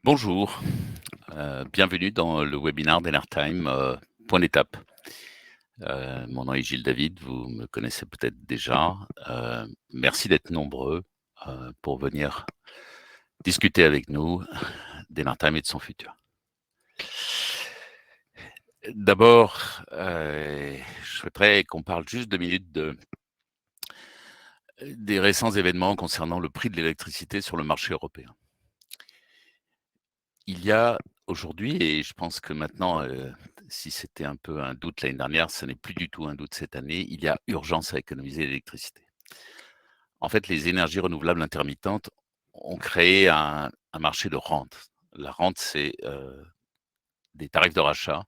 Bonjour, bienvenue dans le webinaire d'Enertime, point d'étape. Mon nom est Gilles David, vous me connaissez peut-être déjà. Merci d'être nombreux, pour venir discuter avec nous d'Enertime et de son futur. D'abord, je souhaiterais qu'on parle juste 2 minutes des récents événements concernant le prix de l'électricité sur le marché européen. Il y a aujourd'hui, et je pense que maintenant, si c'était un peu un doute l'année dernière, ce n'est plus du tout un doute cette année, il y a urgence à économiser l'électricité. En fait, les énergies renouvelables intermittentes ont créé un marché de rente. La rente, c'est, des tarifs de rachat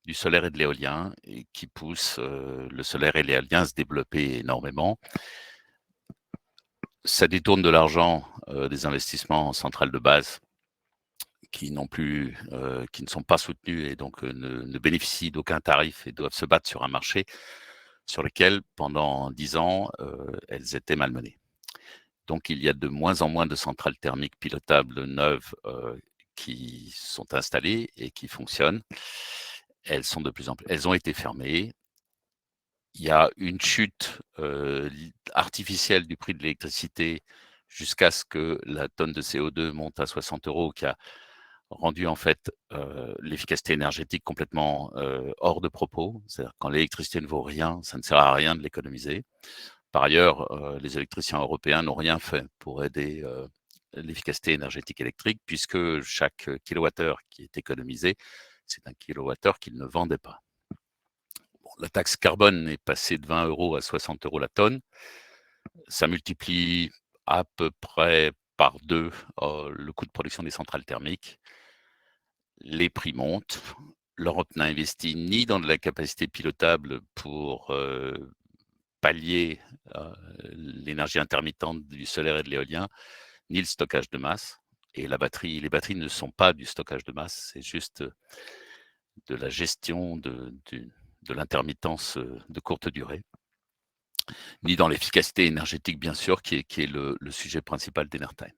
du solaire et de l'éolien et qui poussent, le solaire et l'éolien à se développer énormément. Ça détourne de l'argent, des investissements en centrales de base qui n'ont plus, qui ne sont pas soutenus et donc, ne bénéficient d'aucun tarif et doivent se battre sur un marché sur lequel, pendant 10 ans, elles étaient malmenées. Donc il y a de moins en moins de centrales thermiques pilotables neuves, qui sont installées et qui fonctionnent. Elles ont été fermées. Il y a une chute, li artificielle du prix de l'électricité jusqu'à ce que la tonne de CO2 monte à 60 € qui a rendu en fait, l'efficacité énergétique complètement, hors de propos. C'est-à-dire quand l'électricité ne vaut rien, ça ne sert à rien de l'économiser. Par ailleurs, les électriciens européens n'ont rien fait pour aider, l'efficacité énergétique électrique puisque chaque kilowattheure qui est économisé, c'est un kilowattheure qu'ils ne vendaient pas. Bon, la taxe carbone est passée de 20 € à 60 € la tonne. Ça multiplie à peu près par 2, le coût de production des centrales thermiques. Les prix montent. L'Europe n'a investi ni dans de la capacité pilotable pour, pallier, l'énergie intermittente du solaire et de l'éolien, ni le stockage de masse et les batteries ne sont pas du stockage de masse, c'est juste, de la gestion de l'intermittence, de courte durée, ni dans l'efficacité énergétique bien sûr qui est le sujet principal d'Enertime.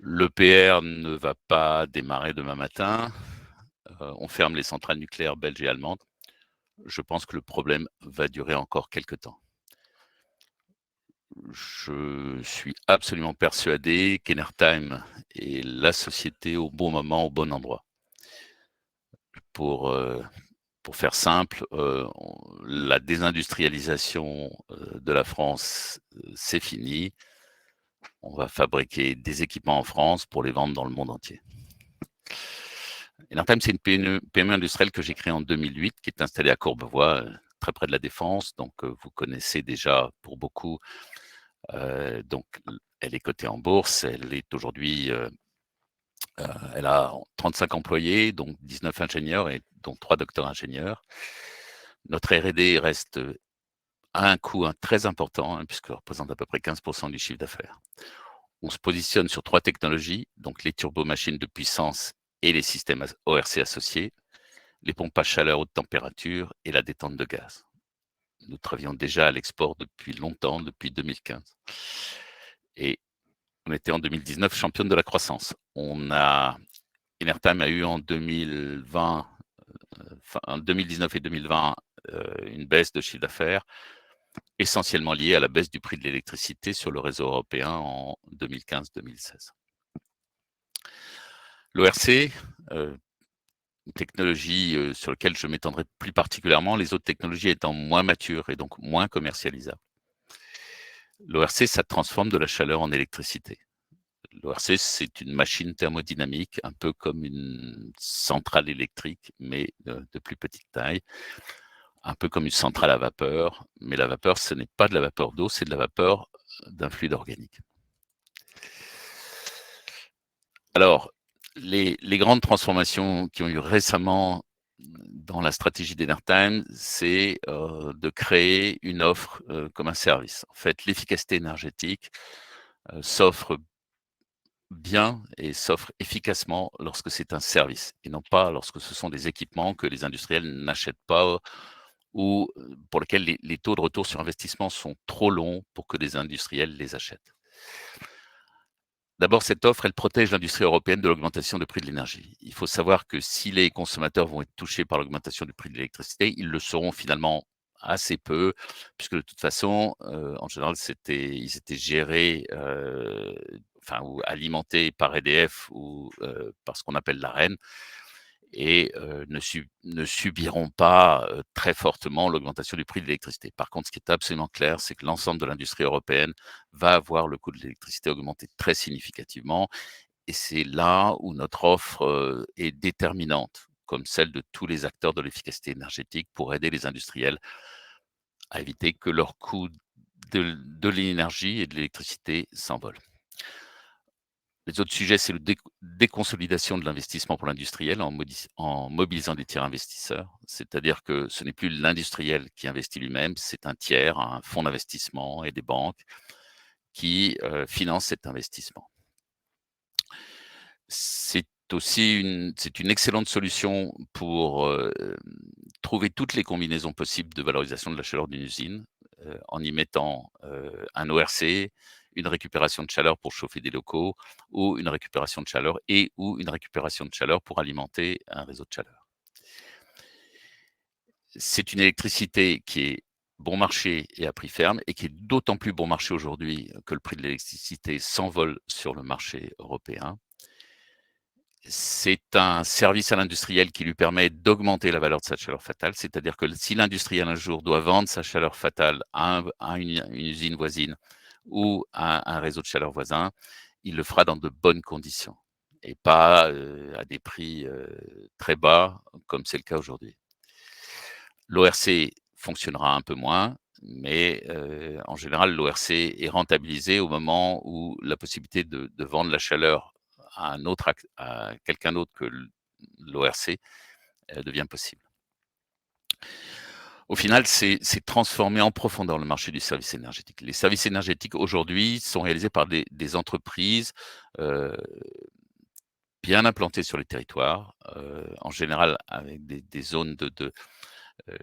L'EPR ne va pas démarrer demain matin, on ferme les centrales nucléaires belges et allemandes. Je pense que le problème va durer encore quelque temps. Je suis absolument persuadé qu'Enertime est la société au bon moment, au bon endroit. Pour, heu, pour faire simple, on la désindustrialisation, de la France, c'est fini. On va fabriquer des équipements en France pour les vendre dans le monde entier. Enertime, c'est une PME industrielle que j'ai créée en 2008, qui est installée à Courbevoie, très près de la Défense. Donc, vous connaissez déjà pour beaucoup. Donc elle est cotée en bourse. Elle est aujourd'hui, elle a 35 employés, donc 19 ingénieurs et dont 3 docteurs ingénieurs. Notre R&D reste, à un coût, très important, puisqu'elle représente à peu près 15 du chiffre d'affaires. On se positionne sur 3 technologies, donc les turbomachines de puissance et les systèmes ORC associés, les pompes à chaleur haute température et la détente de gaz. Nous travaillons déjà à l'export depuis longtemps, depuis 2015 et on était en 2019 championne de la croissance. Enertime a eu en 2020, en 2019 et 2020, une baisse de chiffre d'affaires, essentiellement liée à la baisse du prix de l'électricité sur le réseau européen en 2015-2016. L'ORC, une technologie, sur laquelle je m'étendrai plus particulièrement, les autres technologies étant moins matures et donc moins commercialisables. L'ORC, ça transforme de la chaleur en électricité. L'ORC, c'est une machine thermodynamique, un peu comme une centrale électrique, mais de plus petite taille, un peu comme une centrale à vapeur, mais la vapeur, ce n'est pas de la vapeur d'eau, c'est de la vapeur d'un fluide organique. Alors, les grandes transformations qui ont eu récemment dans la stratégie d'Enertime, c'est, de créer une offre, comme un service. En fait, l'efficacité énergétique, s'offre bien et s'offre efficacement lorsque c'est un service et non pas lorsque ce sont des équipements que les industriels n'achètent pas ou, pour lesquels les taux de retour sur investissement sont trop longs pour que les industriels les achètent. D'abord, cette offre, elle protège l'industrie européenne de l'augmentation du prix de l'énergie. Il faut savoir que si les consommateurs vont être touchés par l'augmentation du prix de l'électricité, ils le seront finalement assez peu, puisque de toute façon, en général, ils étaient gérés, enfin ou alimentés par EDF ou, par ce qu'on appelle l'ARENH et ne subiront pas, très fortement l'augmentation du prix de l'électricité. Par contre, ce qui est absolument clair, c'est que l'ensemble de l'industrie européenne va voir le coût de l'électricité augmenter très significativement et c'est là où notre offre, est déterminante, comme celle de tous les acteurs de l'efficacité énergétique pour aider les industriels à éviter que leur coût de l'énergie et de l'électricité s'envole. Les autres sujets, c'est le déconsolidation de l'investissement pour l'industriel en mobilisant des tiers investisseurs. C'est-à-dire que ce n'est plus l'industriel qui investit lui-même, c'est un tiers, un fonds d'investissement et des banques qui, financent cet investissement. C'est une excellente solution pour, trouver toutes les combinaisons possibles de valorisation de la chaleur d'une usine, en y mettant, un ORC, une récupération de chaleur pour chauffer des locaux ou une récupération de chaleur et ou une récupération de chaleur pour alimenter un réseau de chaleur. C'est une électricité qui est bon marché et à prix ferme et qui est d'autant plus bon marché aujourd'hui que le prix de l'électricité s'envole sur le marché européen. C'est un service à l'industriel qui lui permet d'augmenter la valeur de sa chaleur fatale. C'est-à-dire que si l'industriel un jour doit vendre sa chaleur fatale à une usine voisine ou à un réseau de chaleur voisin, il le fera dans de bonnes conditions et pas, à des prix, très bas comme c'est le cas aujourd'hui. L'ORC fonctionnera un peu moins, mais, en général, l'ORC est rentabilisé au moment où la possibilité de vendre la chaleur à quelqu'un d'autre que l'ORC, devient possible. Au final, c'est transformer en profondeur le marché du service énergétique. Les services énergétiques aujourd'hui sont réalisés par des entreprises, heu, bien implantées sur les territoires, en général avec des zones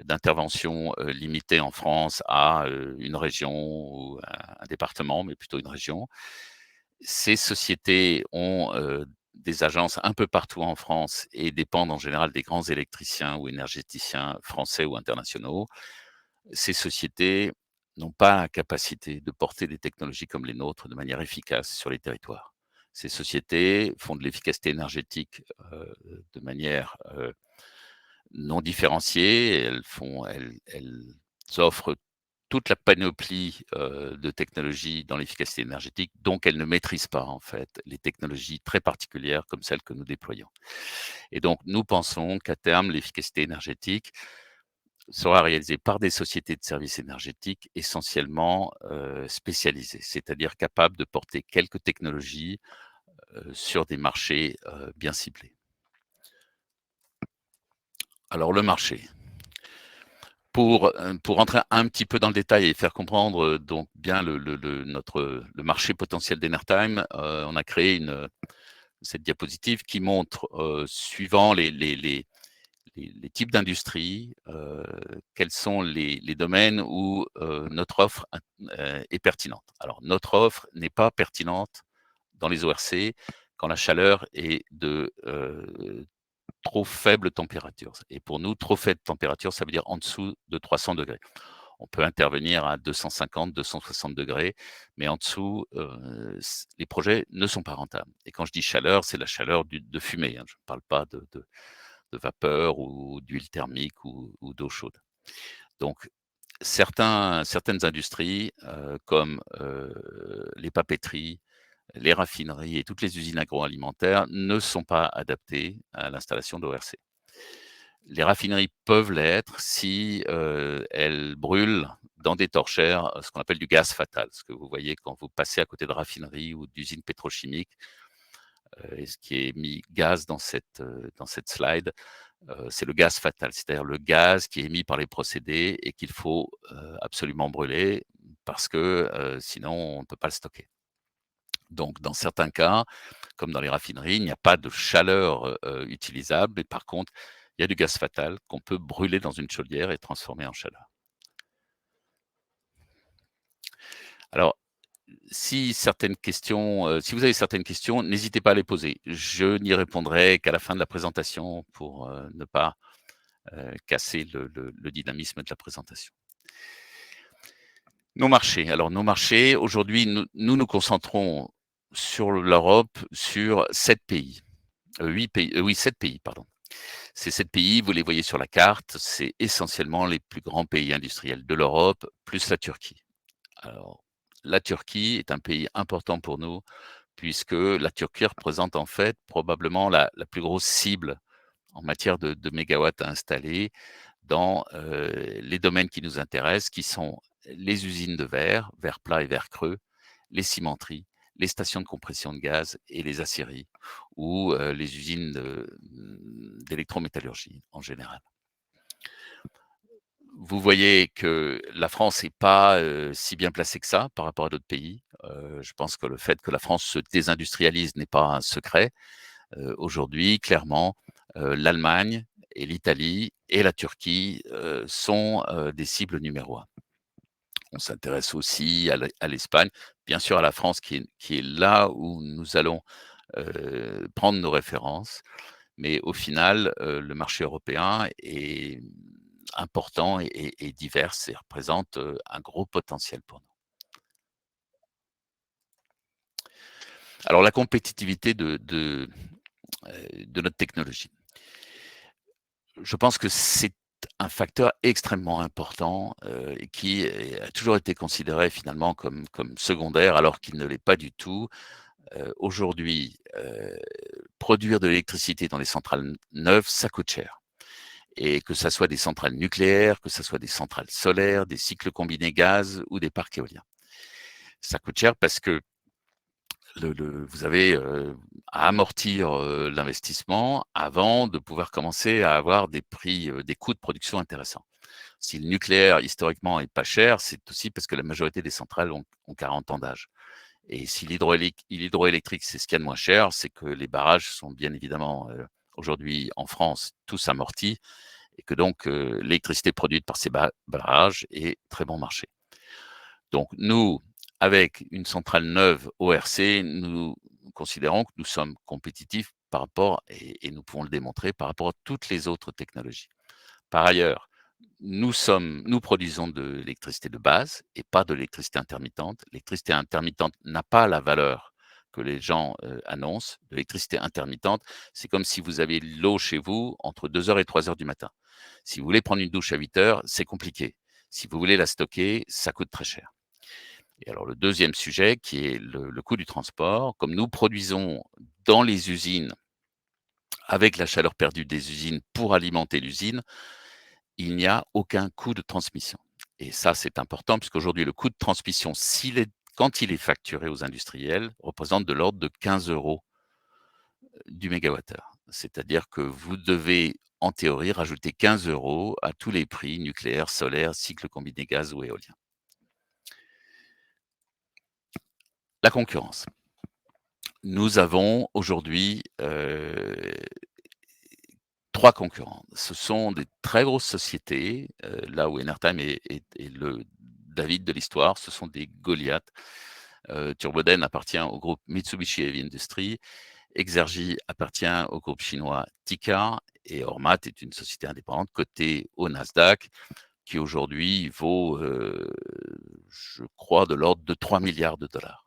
d'intervention, limitée en France à, une région ou un département, mais plutôt une région. Ces sociétés ont, des agences un peu partout en France et dépendent en général des grands électriciens ou énergéticiens français ou internationaux. Ces sociétés n'ont pas la capacité de porter des technologies comme les nôtres de manière efficace sur les territoires. Ces sociétés font de l'efficacité énergétique, de manière, non différenciées, elles offrent toute la panoplie, de technologies dans l'efficacité énergétique, donc elles ne maîtrisent pas, en fait, les technologies très particulières comme celles que nous déployons. Et donc nous pensons qu'à terme, l'efficacité énergétique sera réalisée par des sociétés de services énergétiques essentiellement, spécialisées, c'est-à-dire capables de porter quelques technologies, sur des marchés, bien ciblés. Alors le marché. Pour rentrer un petit peu dans le détail et faire comprendre, donc bien le marché potentiel d'Enertime, on a créé cette diapositive qui montre, suivant les types d'industries, quels sont les domaines où, notre offre est pertinente. Alors notre offre n'est pas pertinente dans les ORC quand la chaleur est de, trop faible température et pour nous, trop faible température, ça veut dire en dessous de 300°. On peut intervenir à 250-260°, mais en dessous, les projets ne sont pas rentables et quand je dis chaleur, c'est la chaleur de fumée, hein. Je ne parle pas de vapeur ou d'huile thermique ou d'eau chaude. Donc certaines industries, comme, les papeteries, les raffineries et toutes les usines agroalimentaires ne sont pas adaptées à l'installation d'ORC. Les raffineries peuvent l'être si, elles brûlent dans des torchères, ce qu'on appelle du gaz fatal. Ce que vous voyez quand vous passez à côté de raffineries ou d'usines pétrochimiques, et ce qui est mis gaz dans cette slide, c'est le gaz fatal. C'est-à-dire le gaz qui est émis par les procédés et qu'il faut, absolument brûler parce que, sinon on ne peut pas le stocker. Donc dans certains cas, comme dans les raffineries, il n'y a pas de chaleur, utilisable, mais par contre, il y a du gaz fatal qu'on peut brûler dans une chaudière et transformer en chaleur. Alors Si vous avez certaines questions, n'hésitez pas à les poser. Je n'y répondrai qu'à la fin de la présentation pour, ne pas, casser le dynamisme de la présentation. Nos marchés. Alors nos marchés, aujourd'hui, nous concentrons sur l'Europe, sur 7 pays, 8 pays, oui 7 pays, pardon. Ces 7 pays, vous les voyez sur la carte, c'est essentiellement les plus grands pays industriels de l'Europe, plus la Turquie. Alors, la Turquie est un pays important pour nous, puisque la Turquie représente en fait probablement la plus grosse cible en matière de mégawatts à installer dans, les domaines qui nous intéressent, qui sont les usines de verre plat et verre creux, les cimenteries, les stations de compression de gaz et les aciéries ou, les usines d'électrométallurgie en général. Vous voyez que la France n'est pas, si bien placée que ça par rapport à d'autres pays. Je pense que le fait que la France se désindustrialise n'est pas un secret. Aujourd'hui, clairement, l'Allemagne et l'Italie et la Turquie, sont, des cibles numéro 1. On s'intéresse aussi à l'Espagne, bien sûr à la France qui est là où nous allons, prendre nos références. Mais au final, le marché européen est important et divers et représente, un gros potentiel pour nous. Alors la compétitivité de notre technologie. Je pense que c'est un facteur extrêmement important, et qui a toujours été considéré finalement comme secondaire alors qu'il ne l'est pas du tout. Aujourd'hui, produire de l'électricité dans les centrales neuves, ça coûte cher. Et que ça soit des centrales nucléaires, que ça soit des centrales solaires, des cycles combinés gaz ou des parcs éoliens. Ça coûte cher parce que vous avez, à amortir, l'investissement avant de pouvoir commencer à avoir des prix, des coûts de production intéressants. Si le nucléaire historiquement est pas cher, c'est aussi parce que la majorité des centrales ont 40 ans d'âge. Et si l'hydroélectrique, c'est ce qu'il y a de moins cher, c'est que les barrages sont bien évidemment, aujourd'hui en France, tous amortis et que donc, l'électricité produite par ces barrages est très bon marché. Donc nous, avec une centrale neuve ORC, nous considérons que nous sommes compétitifs par rapport et nous pouvons le démontrer par rapport à toutes les autres technologies. Par ailleurs, nous produisons de l'électricité de base et pas de l'électricité intermittente. L'électricité intermittente n'a pas la valeur que les gens, annoncent. De l'électricité intermittente, c'est comme si vous avez l'eau chez vous entre 2 heures et 3 heures du matin. Si vous voulez prendre une douche à 8 heures, c'est compliqué. Si vous voulez la stocker, ça coûte très cher. Et alors le deuxième sujet qui est le coût du transport. Comme nous produisons dans les usines, avec la chaleur perdue des usines pour alimenter l'usine, il n'y a aucun coût de transmission. Et ça, c'est important puisqu'aujourd'hui, le coût de transmission, quand il est facturé aux industriels, représente de l'ordre de 15 € du mégawattheure. C'est-à-dire que vous devez, en théorie, rajouter 15 € à tous les prix nucléaire, solaire, cycle combiné gaz ou éolien. La concurrence. Nous avons aujourd'hui, 3 concurrents. Ce sont des très grosses sociétés, là où Enertime est le David de l'histoire, ce sont des Goliaths. Turboden appartient au groupe Mitsubishi Heavy Industries, Exergy appartient au groupe chinois TICA et Ormat est une société indépendante cotée au Nasdaq qui aujourd'hui vaut, je crois de l'ordre de 3 milliards de dollars.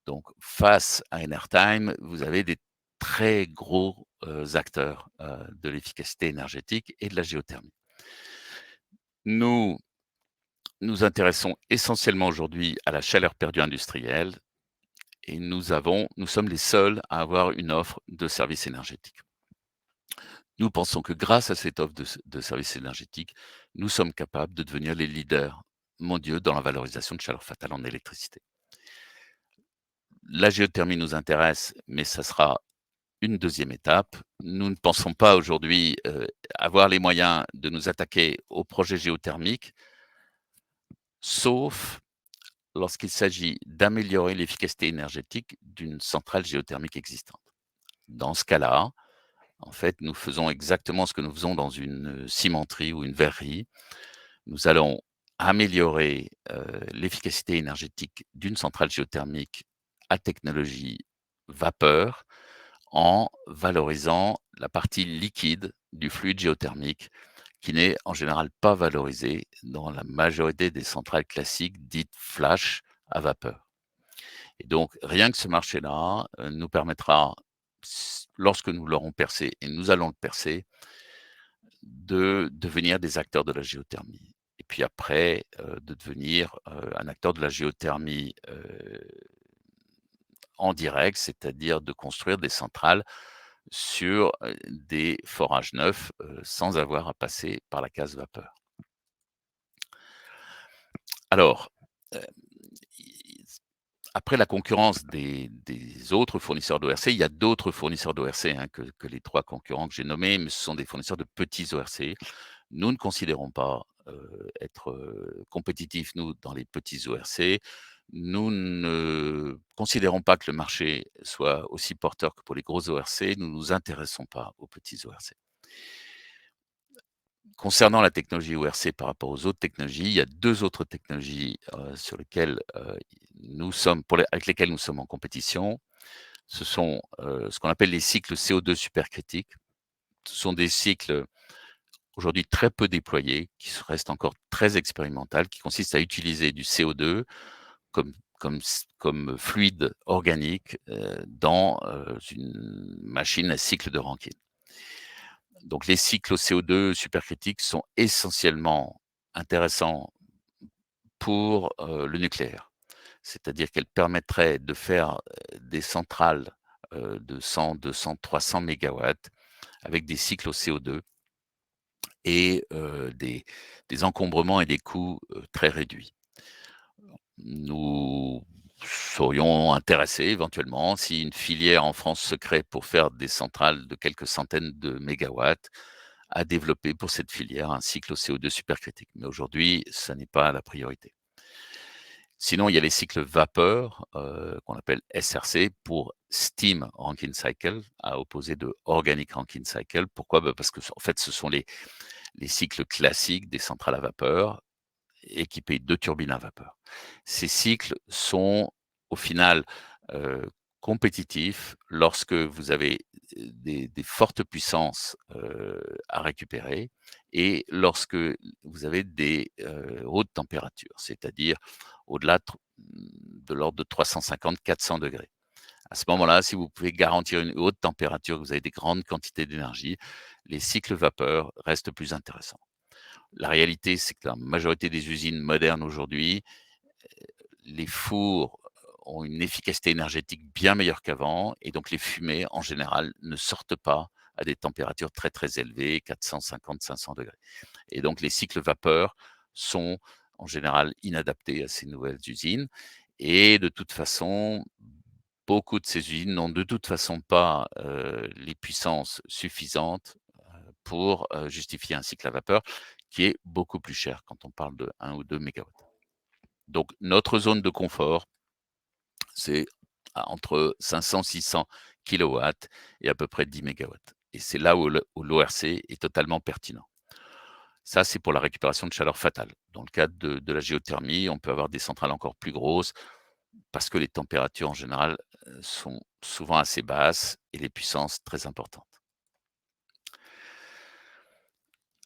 Donc face à Enertime, vous avez des très gros, acteurs, de l'efficacité énergétique et de la géothermie. Nous nous intéressons essentiellement aujourd'hui à la chaleur perdue industrielle et nous sommes les seuls à avoir une offre de services énergétiques. Nous pensons que grâce à cette offre de services énergétiques, nous sommes capables de devenir les leaders mondiaux dans la valorisation de chaleur fatale en électricité. La géothermie nous intéresse, mais ça sera une deuxième étape. Nous ne pensons pas aujourd'hui, avoir les moyens de nous attaquer aux projets géothermiques, sauf lorsqu'il s'agit d'améliorer l'efficacité énergétique d'une centrale géothermique existante. Dans ce cas-là, en fait, nous faisons exactement ce que nous faisons dans une cimenterie ou une verrerie. Nous allons améliorer, l'efficacité énergétique d'une centrale géothermique à technologie vapeur en valorisant la partie liquide du fluide géothermique qui n'est en général pas valorisée dans la majorité des centrales classiques dites flash à vapeur. Et donc rien que ce marché-là, nous permettra, lorsque nous l'aurons percé et nous allons le percer, de devenir des acteurs de la géothermie et puis après, de devenir, un acteur de la géothermie, en direct, c'est-à-dire de construire des centrales sur, des forages neufs, sans avoir à passer par la case vapeur. Alors, heu, i après la concurrence des autres fournisseurs d'ORC, il y a d'autres fournisseurs d'ORC, hein, que les 3 concurrents que j'ai nommés, mais ce sont des fournisseurs de petits ORC. Nous ne considérons pas, être, compétitifs, nous, dans les petits ORC. Nous ne considérons pas que le marché soit aussi porteur que pour les gros ORC. Nous ne nous intéressons pas aux petits ORC. Concernant la technologie ORC par rapport aux autres technologies, il y a 2 autres technologies, sur lesquelles, nous sommes avec lesquelles nous sommes en compétition. Ce sont, ce qu'on appelle les cycles CO2 supercritiques. Ce sont des cycles aujourd'hui très peu déployés, restent encore très expérimentales, qui consistent à utiliser du CO2 comme fluide organique, dans, une machine à cycle de Rankine. Donc les cycles au CO2 supercritiques sont essentiellement intéressants pour, le nucléaire. C'est-à-dire qu'elles permettraient de faire, des centrales, de 100-200, 300 mégawatts avec des cycles au CO2 et des encombrements et des coûts, très réduits. Nous serions intéressés éventuellement, si une filière en France se crée pour faire des centrales de quelques centaines de mégawatts, à développer pour cette filière un cycle au CO2 supercritique. Mais aujourd'hui, ça n'est pas la priorité. Sinon, il y a les cycles vapeur, qu'on appelle SRC pour Steam Rankine Cycle, à opposer de Organic Rankine Cycle. Pourquoi? Bah, parce que en fait, ce sont les cycles classiques des centrales à vapeur équipées de turbines à vapeur. Ces cycles sont au final, heu, compétitifs lorsque vous avez, des fortes puissances, à récupérer et lorsque vous avez des, hautes températures, c'est-à-dire au-delà de l'ordre de 350-400°. À ce moment-là, si vous pouvez garantir une haute température, que vous avez des grandes quantités d'énergie, les cycles vapeur restent plus intéressants. La réalité, c'est que la majorité des usines modernes aujourd'hui, les fours ont une efficacité énergétique bien meilleure qu'avant et donc les fumées, en général, ne sortent pas à des températures très, très élevées, 450-500°. Et donc les cycles vapeur sont en général inadaptés à ces nouvelles usines et de toute façon, beaucoup de ces usines n'ont de toute façon pas, les puissances suffisantes, pour, justifier un cycle à vapeur qui est beaucoup plus cher quand on parle de 1 ou 2 mégawatts. Donc notre zone de confort, c'est entre 500-600 kilowatts et à peu près 10 mégawatts et c'est là où l'ORC est totalement pertinent. Ça, c'est pour la récupération de chaleur fatale. Dans le cadre de la géothermie, on peut avoir des centrales encore plus grosses parce que les températures en général, sont souvent assez basses et les puissances très importantes.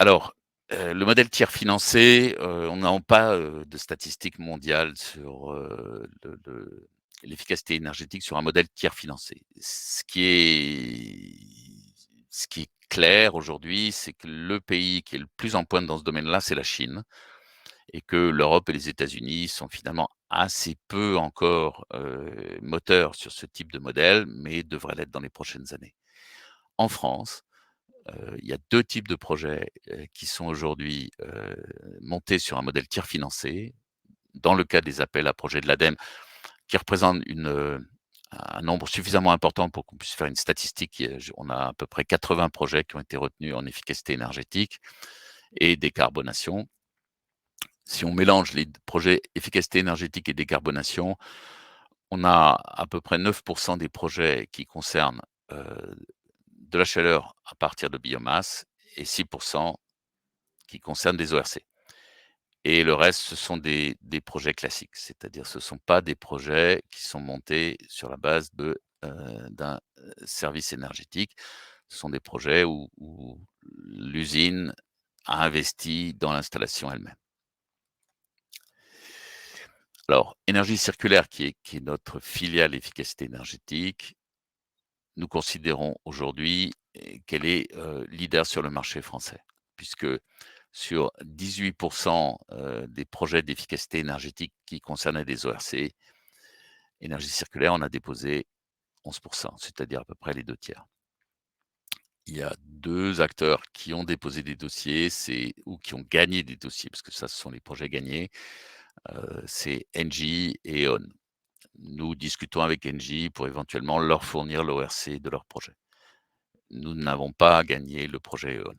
Alors, le modèle tiers financé, on n'a pas, de statistiques mondiales sur, l'efficacité énergétique sur un modèle tiers financé. Ce qui est clair aujourd'hui, c'est que le pays qui est le plus en pointe dans ce domaine-là, c'est la Chine et que l'Europe et les États-Unis sont finalement assez peu encore, moteurs sur ce type de modèle, mais devraient l'être dans les prochaines années. En France, il y a 2 types de projets, qui sont aujourd'hui, montés sur un modèle tiers financé, dans le cadre des appels à projets de l'ADEME, qui représentent un nombre suffisamment important pour qu'on puisse faire une statistique. On a à peu près 80 projets qui ont été retenus en efficacité énergétique et décarbonation. Si on mélange les projets efficacité énergétique et décarbonation, on a à peu près 9 des projets qui concernent, de la chaleur à partir de biomasse et 6 qui concernent des ORC. et le reste, ce sont des projets classiques. C'est-à-dire, ce ne sont pas des projets qui sont montés sur la base d'un, service énergétique. Ce sont des projets où l'usine a investi dans l'installation elle-même. Alors, Énergie Circulaire qui est notre filiale efficacité énergétique, nous considérons aujourd'hui, qu'elle est, leader sur le marché français. Puisque sur 18 des projets d'efficacité énergétique qui concernaient des ORC, Énergie Circulaire en a déposé 11, c'est-à-dire à peu près les 2 tiers. Il y a 2 acteurs qui ont déposé des dossiers, ou qui ont gagné des dossiers, parce que ça, ce sont les projets gagnés, c'est Engie et E.ON. Nous discutons avec Engie pour éventuellement leur fournir l'ORC de leur projet. Nous n'avons pas gagné le projet E.ON.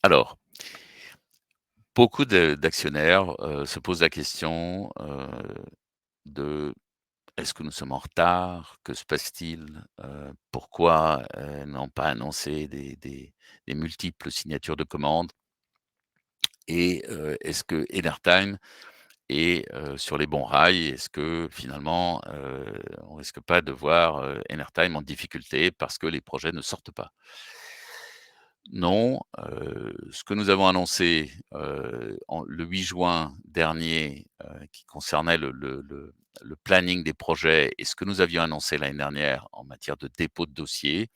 Alors, beaucoup d'actionnaires, se posent la question, de: «Est-ce que nous sommes en retard? Que se passe-t-il? Pourquoi, n'ont pas annoncé des multiples signatures de commandes? Et est-ce que Enertime est, sur les bons rails? Est-ce que finalement, on risque pas de voir, Enertime en difficulté parce que les projets ne sortent pas?» Non, ce que nous avons annoncé, le 8 juin dernier, qui concernait le planning des projets, et ce que nous avions annoncé l'année dernière en matière de dépôt de dossier,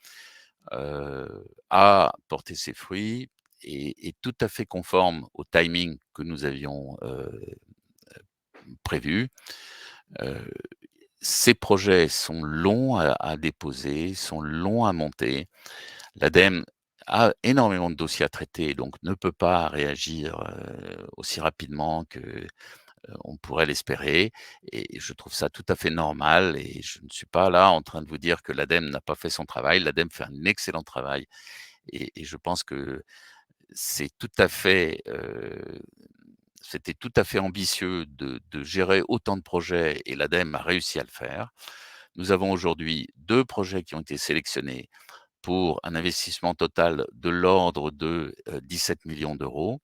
a porté ses fruits et est tout à fait conforme au timing que nous avions, prévu. Heu, Ces projets sont longs à déposer, sont longs à monter. L'ADEME a énormément de dossiers à traiter, donc ne peut pas réagir, aussi rapidement que, on pourrait l'espérer, et je trouve ça tout à fait normal, et je ne suis pas là en train de vous dire que l'ADEME n'a pas fait son travail. L'ADEME fait un excellent travail, et je pense que c'est tout à fait, c'était tout à fait ambitieux de gérer autant de projets, et l'ADEME a réussi à le faire. Nous avons aujourd'hui 2 projets qui ont été sélectionnés pour un investissement total de l'ordre de, 17 millions d'euros.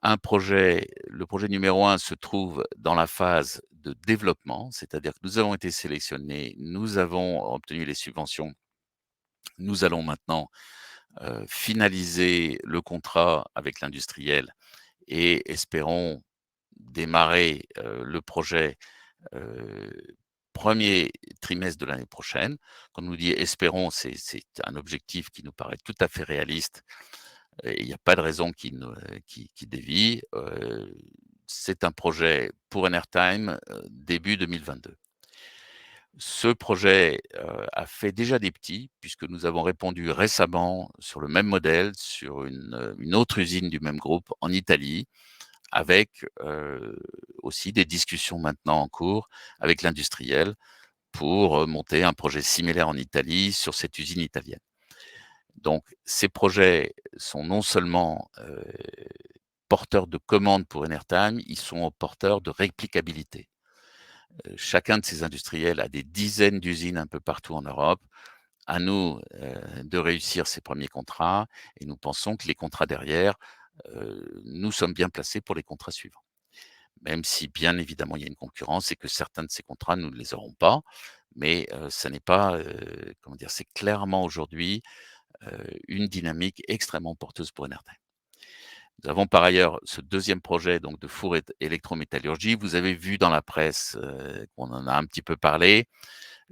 Le projet numéro 1 se trouve dans la phase de développement, c'est-à-dire que nous avons été sélectionnés, nous avons obtenu les subventions. Nous allons maintenant, finaliser le contrat avec l'industriel, et espérons démarrer, le projet, heu, 1 trimestre de l'année prochaine. Quand on nous dit espérons, c'est un objectif qui nous paraît tout à fait réaliste, et il n'y a pas de raison qui dévie. C'est un projet pour Enertime, début 2022. Ce projet, a fait déjà des petits, puisque nous avons répondu récemment sur le même modèle sur une autre usine du même groupe en Italie, avec, aussi des discussions maintenant en cours avec l'industriel pour, monter un projet similaire en Italie sur cette usine italienne. Donc ces projets sont non seulement, porteurs de commandes pour Enertime, ils sont porteurs de réplicabilité. Chacun de ces industriels a des dizaines d'usines un peu partout en Europe. À nous, de réussir ces premiers contrats, et nous pensons que les contrats derrière, nous sommes bien placés pour les contrats suivants. Même si bien évidemment il y a une concurrence et que certains de ces contrats, nous ne les aurons pas, mais ça n'est pas, comment dire? C'est clairement aujourd'hui, une dynamique extrêmement porteuse pour Enertime. Nous avons par ailleurs ce deuxième projet donc de four électrométallurgie. Vous avez vu dans la presse, qu'on en a un petit peu parlé.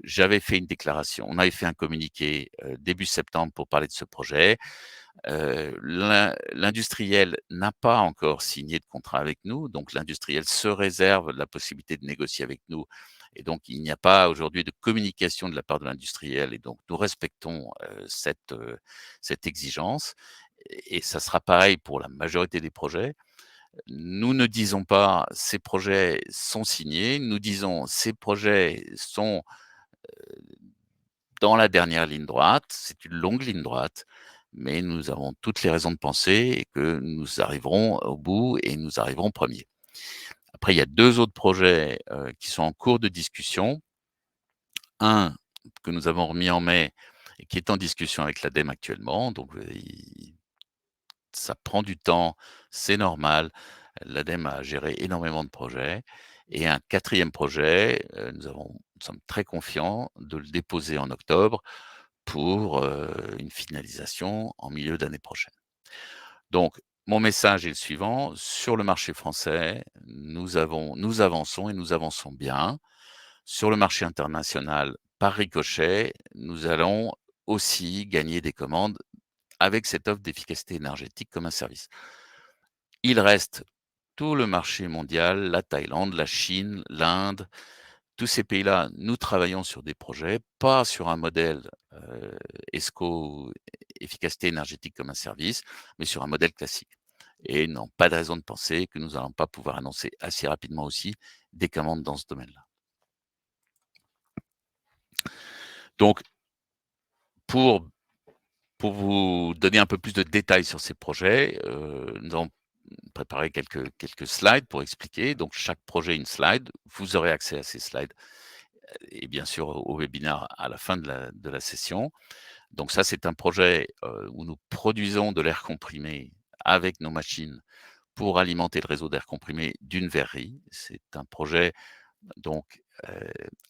J'avais fait une déclaration, on avait fait un communiqué, début septembre pour parler de ce projet. L'industriel n'a pas encore signé de contrat avec nous, donc l'industriel se réserve la possibilité de négocier avec nous, et donc il n'y a pas aujourd'hui de communication de la part de l'industriel, et donc nous respectons, cette exigence, et ça sera pareil pour la majorité des projets. Nous ne disons pas: «Ces projets sont signés», nous disons: «Ces projets sont, dans la dernière ligne droite». C'est une longue ligne droite, mais nous avons toutes les raisons de penser que nous arriverons au bout et nous arriverons premiers. Après, il y a 2 autres projets, qui sont en cours de discussion. Un que nous avons remis en mai et qui est en discussion avec l'ADEME actuellement, donc ça prend du temps, c'est normal. L'ADEME a géré énormément de projets et un quatrième projet, nous sommes très confiants de le déposer en octobre pour, une finalisation en milieu d'année prochaine. Donc mon message est le suivant: sur le marché français, nous avançons et nous avançons bien. Sur le marché international, par ricochet, nous allons aussi gagner des commandes avec cette offre d'efficacité énergétique comme un service. Il reste tout le marché mondial, la Thaïlande, la Chine, l'Inde, tous ces pays-là, nous travaillons sur des projets, pas sur un modèle, ESCO, efficacité énergétique comme un service, mais sur un modèle classique et n'ont pas de raison de penser que nous n'allons pas pouvoir annoncer assez rapidement aussi des commandes dans ce domaine-là. Donc pour pour vous donner un peu plus de détails sur ces projets, nous avons préparé quelques slides pour expliquer. Donc chaque projet, une slide. Vous aurez accès à ces slides et bien sûr au webinaire à la fin de la session. Donc ça, c'est un projet, où nous produisons de l'air comprimé avec nos machines pour alimenter le réseau d'air comprimé d'une verrerie. C'est un projet donc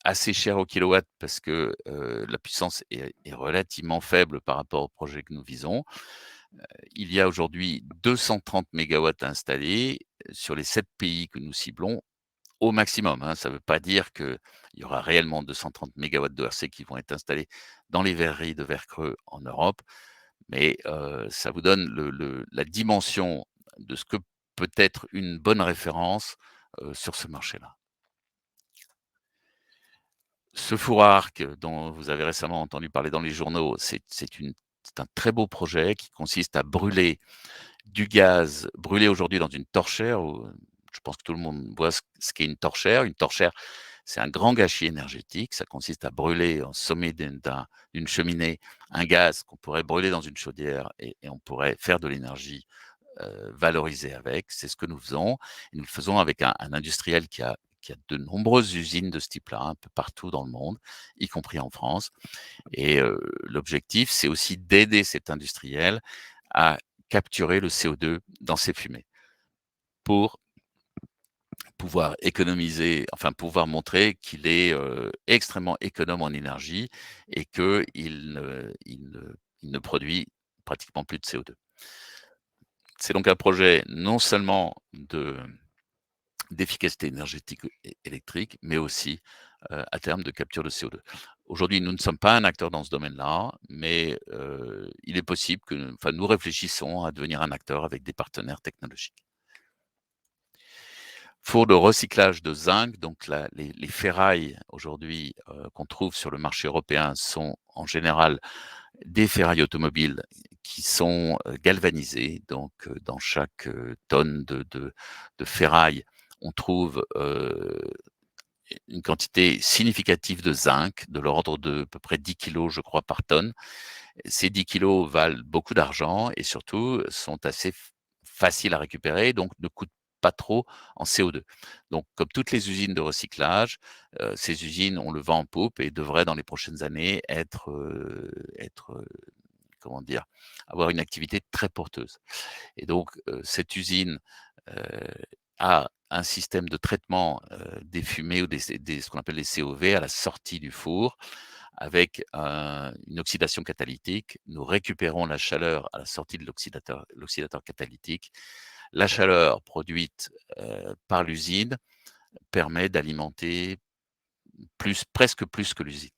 assez cher au kilowatt parce que, la puissance est relativement faible par rapport au projet que nous visons. Il y a aujourd'hui 230 mégawatts installés sur les 7 pays que nous ciblons au maximum, hein. Ça ne veut pas dire qu'il y aura réellement 230 mégawatts d'ORC qui vont être installés dans les verreries de verre creux en Europe, mais ça vous donne la dimension de ce que peut être une bonne référence, sur ce marché-là. Ce four à arc dont vous avez récemment entendu parler dans les journaux, c'est un très beau projet qui consiste à brûler du gaz brûlé aujourd'hui dans une torchère où, je pense que tout le monde voit ce qu'est une torchère. Une torchère, c'est un grand gâchis énergétique. Ça consiste à brûler au sommet d'une cheminée un gaz qu'on pourrait brûler dans une chaudière et on pourrait faire de l'énergie, valorisée avec. C'est ce que nous faisons et nous le faisons avec un industriel qui a de nombreuses usines de ce type-là, un peu partout dans le monde, y compris en France et l'objectif, c'est aussi d'aider cet industriel à capturer le CO2 dans ses fumées pour pouvoir économiser, enfin pouvoir montrer qu'il est, extrêmement économe en énergie et qu'il ne produit pratiquement plus de CO2. C'est donc un projet non seulement d'efficacité énergétique électrique, mais aussi, à terme de capture de CO2. Aujourd'hui, nous ne sommes pas un acteur dans ce domaine-là, mais il est possible que enfin, nous réfléchissons à devenir un acteur avec des partenaires technologiques. Four de recyclage de zinc, donc les ferrailles aujourd'hui, qu'on trouve sur le marché européen sont en général des ferrailles automobiles qui sont, galvanisées. Donc, dans chaque, tonne de ferraille, on trouve, une quantité significative de zinc, de l'ordre de à peu près 10 kilogrammes, je crois, par tonne. Ces 10 kilogrammes valent beaucoup d'argent et surtout sont assez faciles à récupérer, donc ne coûtent pas trop en CO2. Donc comme toutes les usines de recyclage, ces usines ont le vent en poupe et devraient dans les prochaines années comment dire? Avoir une activité très porteuse et donc cette usine, heu, a un système de traitement, des fumées ou des ce qu'on appelle les COV à la sortie du four avec une oxydation catalytique. Nous récupérons la chaleur à la sortie de l'oxydateur catalytique. La chaleur produite, par l'usine permet d'alimenter presque plus que l'usine.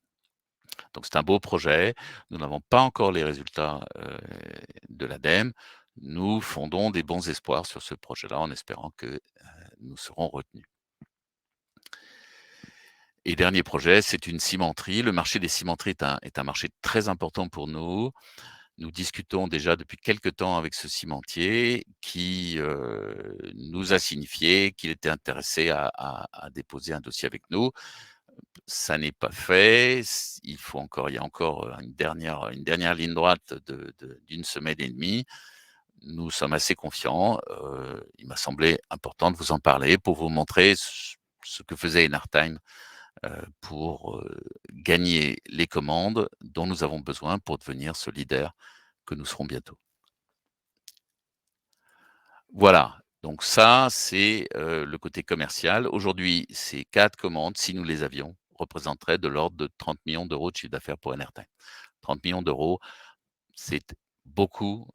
Donc c'est un beau projet. Nous n'avons pas encore les résultats, de l'ADEME. Nous fondons des bons espoirs sur ce projet-là en espérant que, nous serons retenus. Et dernier projet, c'est une cimenterie. Le marché des cimenteries est un marché très important pour nous. Nous discutons déjà depuis quelque temps avec ce cimentier qui, nous a signifié qu'il était intéressé à déposer un dossier avec nous. Ça n'est pas fait, il y a encore, une dernière ligne droite d'une semaine et demie. Nous sommes assez confiants, il m'a semblé important de vous en parler pour vous montrer ce que faisait Enartime, pour, gagner les commandes dont nous avons besoin pour devenir ce leader que nous serons bientôt. Voilà, donc ça, c'est, le côté commercial. Aujourd'hui, ces 4 commandes, si nous les avions, représenteraient de l'ordre de 30 millions d'euros de chiffre d'affaires pour Enertime. 30 millions d'euros, c'est beaucoup,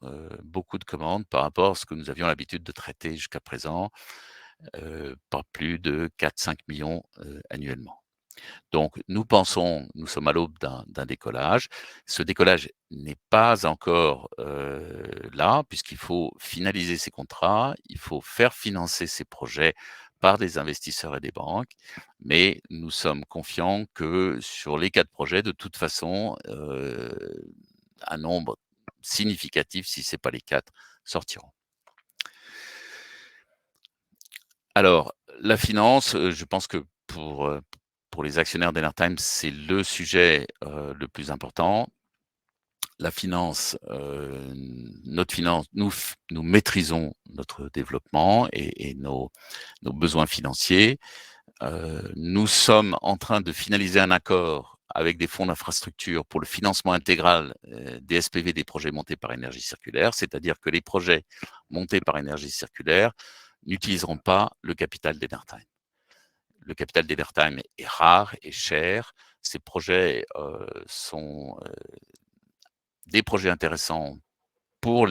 beaucoup de commandes par rapport à ce que nous avions l'habitude de traiter jusqu'à présent, pas plus de 4-5 millions annuellement. Donc nous pensons, nous sommes à l'aube d'un décollage. Ce décollage n'est pas encore, là, puisqu'il faut finaliser ces contrats, il faut faire financer ces projets par des investisseurs et des banques. Mais nous sommes confiants que sur les 4 projets, de toute façon, un nombre significatif, si ce n'est pas les 4, sortiront. Alors, la finance, je pense que pour les actionnaires d'Enertime, c'est le sujet, le plus important. La finance, notre finance, nous maîtrisons notre développement et nos besoins financiers. Nous sommes en train de finaliser un accord avec des fonds d'infrastructure pour le financement intégral, des SPV des projets montés par Énergie Circulaire. C'est-à-dire que les projets montés par Énergie Circulaire n'utiliseront pas le capital d'Enertime. Le capital d'Enertime est rare et cher. Ces projets, sont, des projets intéressants pour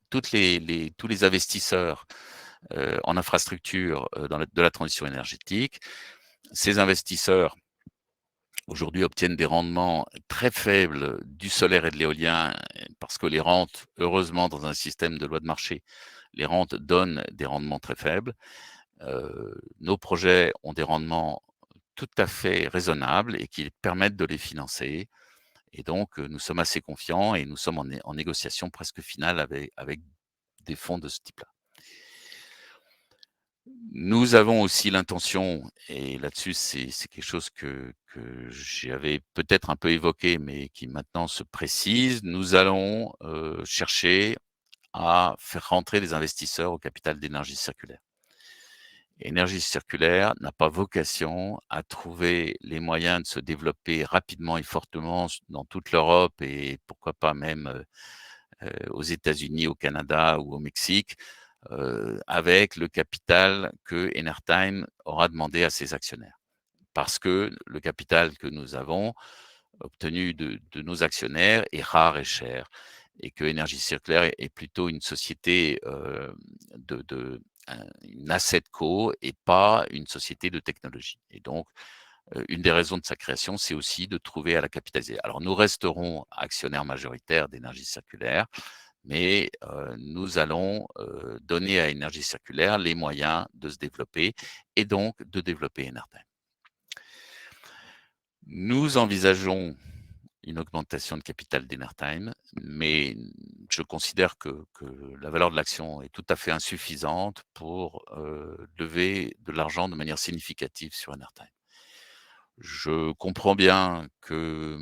tous les investisseurs, en infrastructure, de la transition énergétique. Ces investisseurs, aujourd'hui, obtiennent des rendements très faibles du solaire et de l'éolien, parce que les rentes, heureusement, dans un système de loi de marché, les rentes donnent des rendements très faibles. Nos projets ont des rendements tout à fait raisonnables et qui permettent de les financer. Et donc, nous sommes assez confiants et nous sommes en négociation presque finale avec des fonds de ce type-là. Nous avons aussi l'intention, et là-dessus, c'est quelque chose que j'avais peut-être un peu évoqué, mais qui maintenant se précise. Nous allons, chercher à faire rentrer des investisseurs au capital d'énergie circulaire. Énergie circulaire n'a pas vocation à trouver les moyens de se développer rapidement et fortement dans toute l'Europe et pourquoi pas même, aux États-Unis, au Canada ou au Mexique, avec le capital que Enertime aura demandé à ses actionnaires. Parce que le capital que nous avons obtenu de nos actionnaires est rare et cher et que Énergie Circulaire est plutôt une société, une asset co et pas une société de technologie. Et donc, une des raisons de sa création, c'est aussi de trouver à la capitaliser. Alors nous resterons actionnaires majoritaires d'Énergie Circulaire, mais nous allons, donner à Énergie Circulaire les moyens de se développer et donc de développer Enertime. Nous envisageons une augmentation de capital d'Enertime, mais je considère que la valeur de l'action est tout à fait insuffisante pour, lever de l'argent de manière significative sur Enertime. Je comprends bien que,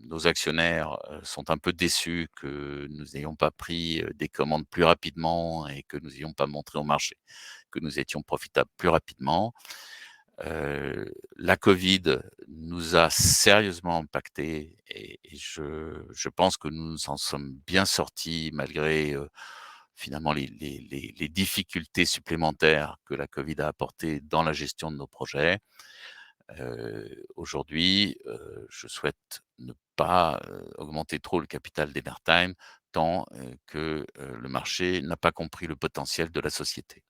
nos actionnaires, sont un peu déçus que nous n'ayons pas pris, des commandes plus rapidement et que nous n'ayons pas montré au marché que nous étions profitables plus rapidement. La covid nous a sérieusement impactés et je pense que nous nous en sommes bien sortis malgré, finalement les difficultés supplémentaires que la covid a apportées dans la gestion de nos projets. Aujourd'hui, je souhaite ne pas, augmenter trop le capital d'Enertime tant, que, le marché n'a pas compris le potentiel de la société.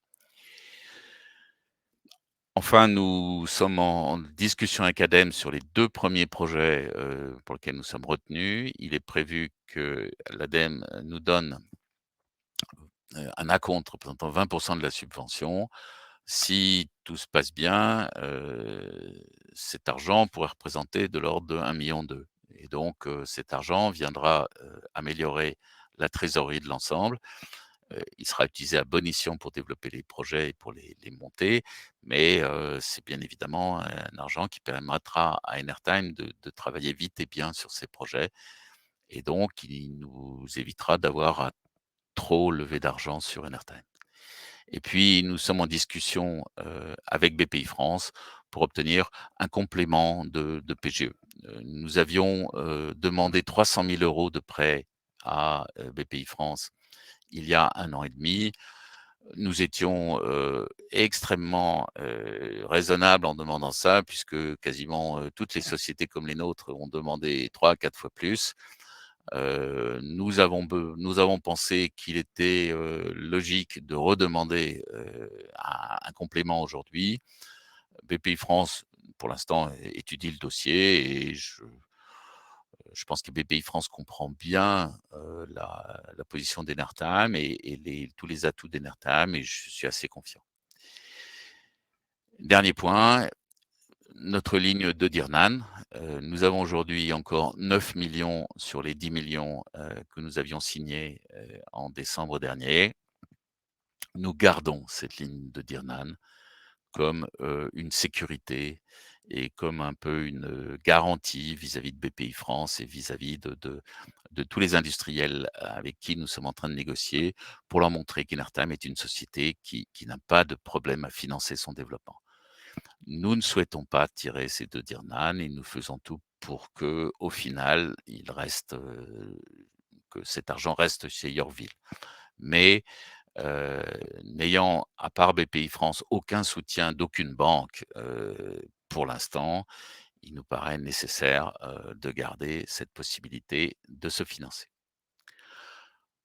Enfin, nous sommes en discussion avec ADEME sur les 2 premiers projets, pour lesquels nous sommes retenus. Il est prévu que l'ADEME nous donne, un acompte représentant 20 de la subvention. Si tout se passe bien, cet argent pourrait représenter de l'ordre de 1,2 million et donc cet argent viendra, améliorer la trésorerie de l'ensemble. Il sera utilisé à bon escient pour développer les projets et pour les monter, mais c'est bien évidemment un argent qui permettra à Enertime de travailler vite et bien sur ses projets et donc il nous évitera d'avoir à trop lever d'argent sur Enertime. Et puis nous sommes en discussion, avec BPIFrance pour obtenir un complément de PGE. Nous avions, demandé 300 000 € de prêt à, BPIFrance il y a 1 an et demi. Nous étions, extrêmement, raisonnables en demandant ça puisque quasiment, toutes les sociétés comme les nôtres ont demandé 3 à 4 fois plus. Nous avons pensé qu'il était, logique de redemander, un complément aujourd'hui. BPI France, pour l'instant, étudie le dossier et je pense que BPI France comprend bien, la position d'Enertam et tous les atouts d'Enertam et je suis assez confiant. Dernier point, notre ligne de Dirnan, nous avons aujourd'hui encore 9 millions sur les 10 millions que nous avions signés, en décembre dernier. Nous gardons cette ligne de Dirnan comme, une sécurité et comme un peu une, garantie vis-à-vis de BPI France et vis-à-vis de tous les industriels avec qui nous sommes en train de négocier pour leur montrer qu'Enertam est une société qui n'a pas de problème à financer son développement. Nous ne souhaitons pas tirer ces 2 dirhams et nous faisons tout pour que, au final, il reste, que cet argent reste chez Yorkville. Mais, heu, n'ayant, à part BPI France, aucun soutien d'aucune banque, pour l'instant, il nous paraît nécessaire, de garder cette possibilité de se financer.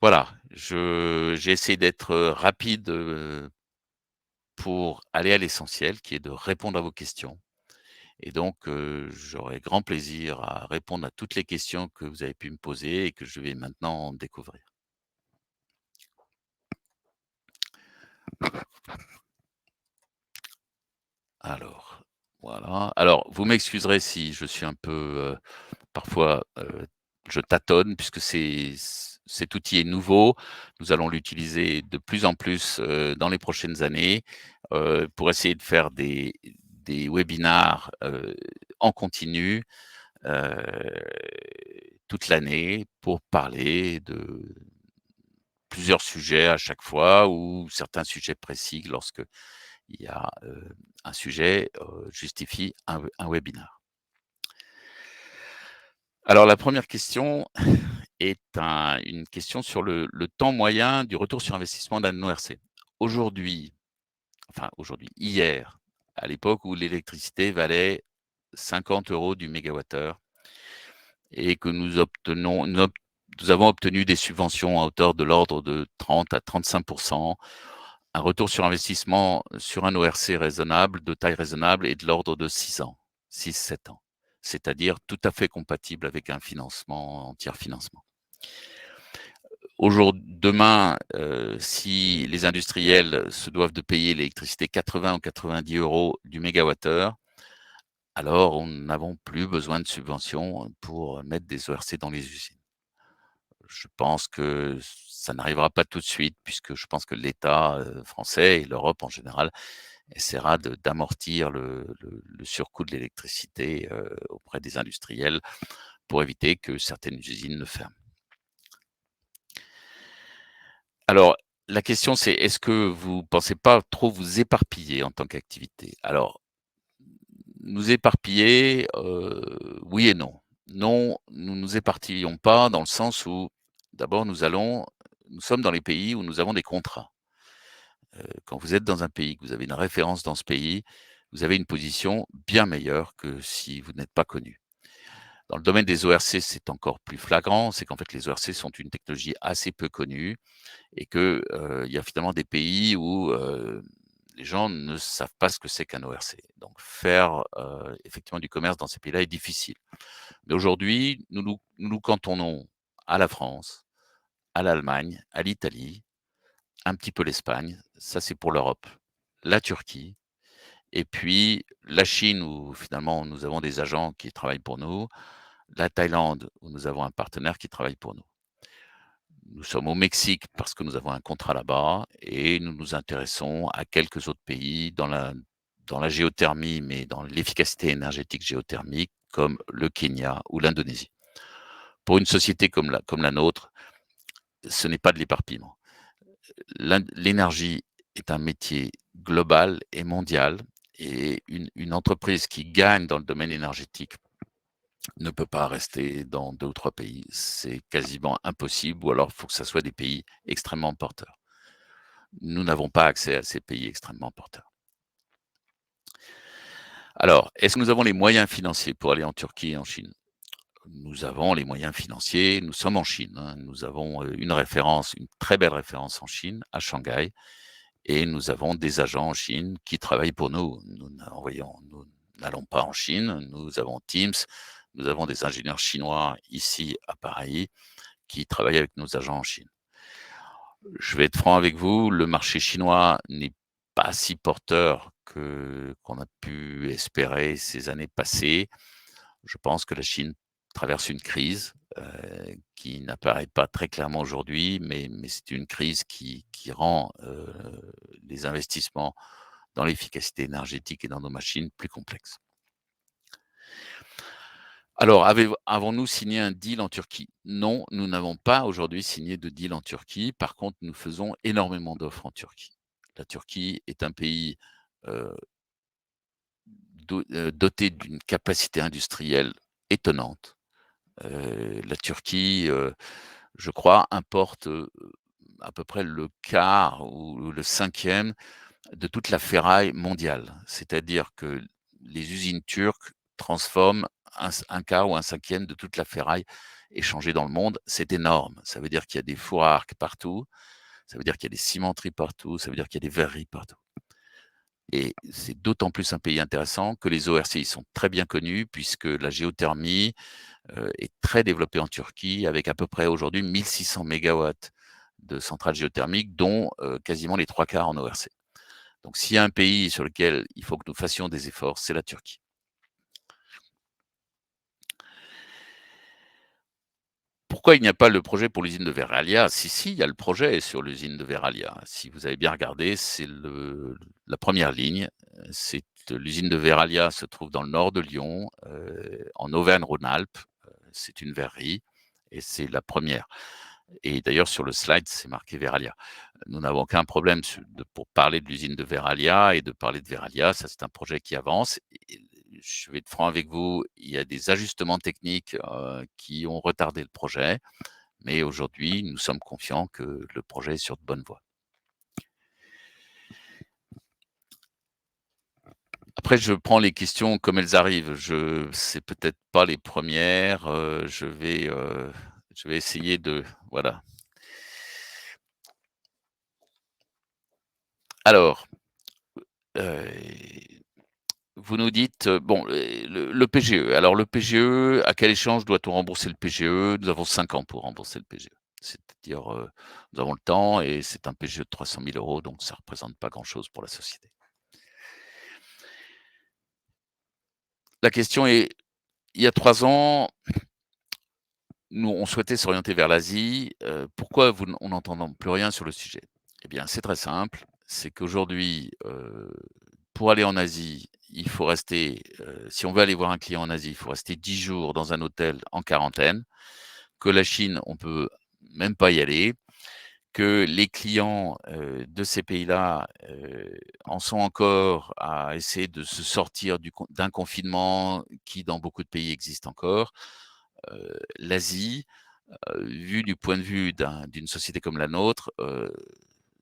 Voilà, je j'ai essayé d'être, rapide, pour aller à l'essentiel qui est de répondre à vos questions. Et donc, j'aurai grand plaisir à répondre à toutes les questions que vous avez pu me poser et que je vais maintenant découvrir. Alors, voilà. Alors, vous m'excuserez si je suis un peu, parfois, je tâtonne puisque cet outil est nouveau. Nous allons l'utiliser de plus en plus, dans les prochaines années, pour essayer de faire des webinars, en continu, heu, toute l'année pour parler de plusieurs sujets à chaque fois ou certains sujets précis lorsque il y a, un sujet, justifie un webinar. Alors la première question est une question sur le temps moyen du retour sur investissement d'un ORC. Aujourd'hui, hier, à l'époque où l'électricité valait 50 € du mégawattheure et que nous avons obtenu des subventions à hauteur de l'ordre de 30 à 35. Un retour sur investissement sur un ORC raisonnable, de taille raisonnable est de l'ordre de 6 ans, 6-7 ans. C'est-à-dire tout à fait compatible avec un financement, en tiers financement. Demain, si les industriels se doivent de payer l'électricité 80 ou 90 € du mégawattheure, alors on n'avons plus besoin de subventions pour mettre des ORC dans les usines. Je pense que ça n'arrivera pas tout de suite puisque je pense que l'État, français et l'Europe en général essaiera d'amortir le surcoût de l'électricité, auprès des industriels pour éviter que certaines usines ne ferment. Alors, la question c'est, est-ce que vous pensez pas trop vous éparpiller en tant qu'activité? Alors, nous éparpiller, oui et non. Non, nous nous éparpillons pas dans le sens où, d'abord nous sommes dans les pays où nous avons des contrats. Quand vous êtes dans un pays, que vous avez une référence dans ce pays, vous avez une position bien meilleure que si vous n'êtes pas connu. Dans le domaine des ORC, c'est encore plus flagrant, c'est qu'en fait les ORC sont une technologie assez peu connue et que, il y a finalement des pays où, les gens ne savent pas ce que c'est qu'un ORC. Donc faire, effectivement du commerce dans ces pays-là est difficile. Mais aujourd'hui, nous nous cantonnons à la France, à l'Allemagne, à l'Italie, un petit peu l'Espagne, ça c'est pour l'Europe, la Turquie et puis la Chine où finalement nous avons des agents qui travaillent pour nous, la Thaïlande où nous avons un partenaire qui travaille pour nous. Nous sommes au Mexique parce que nous avons un contrat là-bas et nous nous intéressons à quelques autres pays dans la géothermie, mais dans l'efficacité énergétique géothermique comme le Kenya ou l'Indonésie. Pour une société comme la nôtre, ce n'est pas de l'éparpillement. L'énergie est un métier global et mondial et une entreprise qui gagne dans le domaine énergétique ne peut pas rester dans 2 ou 3 pays. C'est quasiment impossible ou alors il faut que ça soit des pays extrêmement porteurs. Nous n'avons pas accès à ces pays extrêmement porteurs. Alors, est-ce que nous avons les moyens financiers pour aller en Turquie et en Chine? Nous avons les moyens financiers, nous sommes en Chine, hein. Nous avons, une référence, une très belle référence en Chine, à Shanghai, et nous avons des agents en Chine qui travaillent pour nous. Nous n'allons pas en Chine, nous avons Teams, nous avons des ingénieurs chinois ici à Paris qui travaillent avec nos agents en Chine. Je vais être franc avec vous, le marché chinois n'est pas si porteur que qu'on a pu espérer ces années passées. Je pense que la Chine traverse une crise, qui n'apparaît pas très clairement aujourd'hui, mais c'est une crise qui rend, les investissements dans l'efficacité énergétique et dans nos machines plus complexes. Alors, avons-nous signé un deal en Turquie? Non, nous n'avons pas aujourd'hui signé de deal en Turquie. Par contre, nous faisons énormément d'offres en Turquie. La Turquie est un pays, heu, doté d'une capacité industrielle étonnante. La Turquie, je crois, importe, à peu près le quart ou le cinquième de toute la ferraille mondiale. C'est-à-dire que les usines turques transforment un quart ou un cinquième de toute la ferraille échangée dans le monde. C'est énorme. Ça veut dire qu'il y a des fours à arc partout, ça veut dire qu'il y a des cimenteries partout, ça veut dire qu'il y a des verreries partout, et c'est d'autant plus un pays intéressant que les ORCI sont très bien connus puisque la géothermie, est très développée en Turquie avec à peu près aujourd'hui 1 600 mégawatts de centrales géothermiques dont, quasiment les 3 quarts en ORC. Donc s'il y a un pays sur lequel il faut que nous fassions des efforts, c'est la Turquie. Pourquoi il n'y a pas le projet pour l'usine de Verallia? Si, il y a le projet sur l'usine de Verallia. Si vous avez bien regardé, c'est le la première ligne, c'est l'usine de Verallia se trouve dans le nord de Lyon, en Auvergne-Rhône-Alpes, c'est une verrerie et c'est la première. Et d'ailleurs sur le slide, c'est marqué Verallia. Nous n'avons aucun problème pour parler de l'usine de Verallia et de parler de Verallia, ça c'est un projet qui avance. Et je vais être franc avec vous, il y a des ajustements techniques, qui ont retardé le projet, mais aujourd'hui, nous sommes confiants que le projet est sur de bonnes voies. Après, je prends les questions comme elles arrivent. C'est peut-être pas les premières, je vais essayer de voilà. Alors, heu vous nous dites, bon, le PGE. Alors le PGE, à quel échange doit-on rembourser le PGE? Nous avons 5 ans pour rembourser le PGE. C'est-à-dire, nous avons le temps et c'est un PGE de 300 000 €, donc ça représente pas grand-chose pour la société. La question est, il y a 3 ans, nous, on souhaitait s'orienter vers l'Asie. Pourquoi on n'entend plus rien sur le sujet? Eh bien, c'est très simple, c'est qu'aujourd'hui, pour aller en Asie, il faut rester, si on veut aller voir un client en Asie, il faut rester 10 jours dans un hôtel en quarantaine, que la Chine, on peut même pas y aller, que les clients, de ces pays-là, en sont encore à essayer de se sortir d'un confinement qui, dans beaucoup de pays, existe encore. L'Asie, vu du point de vue d'une société comme la nôtre,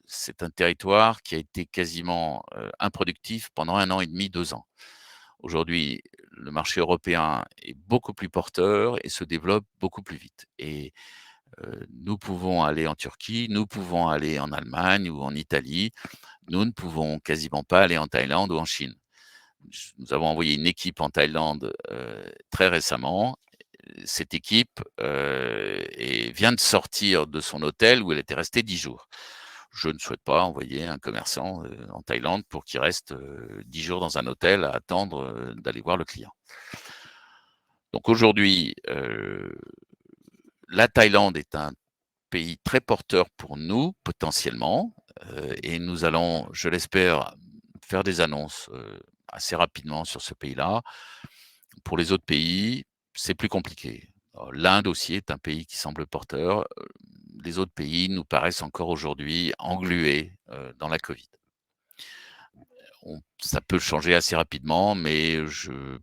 c'est un territoire qui a été quasiment, improductif pendant 1 an et demi, 2 ans. Aujourd'hui, le marché européen est beaucoup plus porteur et se développe beaucoup plus vite, et nous pouvons aller en Turquie, nous pouvons aller en Allemagne ou en Italie. Nous ne pouvons quasiment pas aller en Thaïlande ou en Chine. Nous avons envoyé une équipe en Thaïlande, très récemment. Cette équipe, vient de sortir de son hôtel où elle était restée 10 jours. Je ne souhaite pas envoyer un commerçant, en Thaïlande pour qu'il reste, 10 jours dans un hôtel à attendre, d'aller voir le client. Donc aujourd'hui, la Thaïlande est un pays très porteur pour nous, potentiellement, et nous allons, je l'espère, faire des annonces, assez rapidement sur ce pays-là. Pour les autres pays, c'est plus compliqué. L'Inde aussi est un pays qui semble porteur. Les autres pays nous paraissent encore aujourd'hui englués, dans la covid. Ça peut changer assez rapidement, mais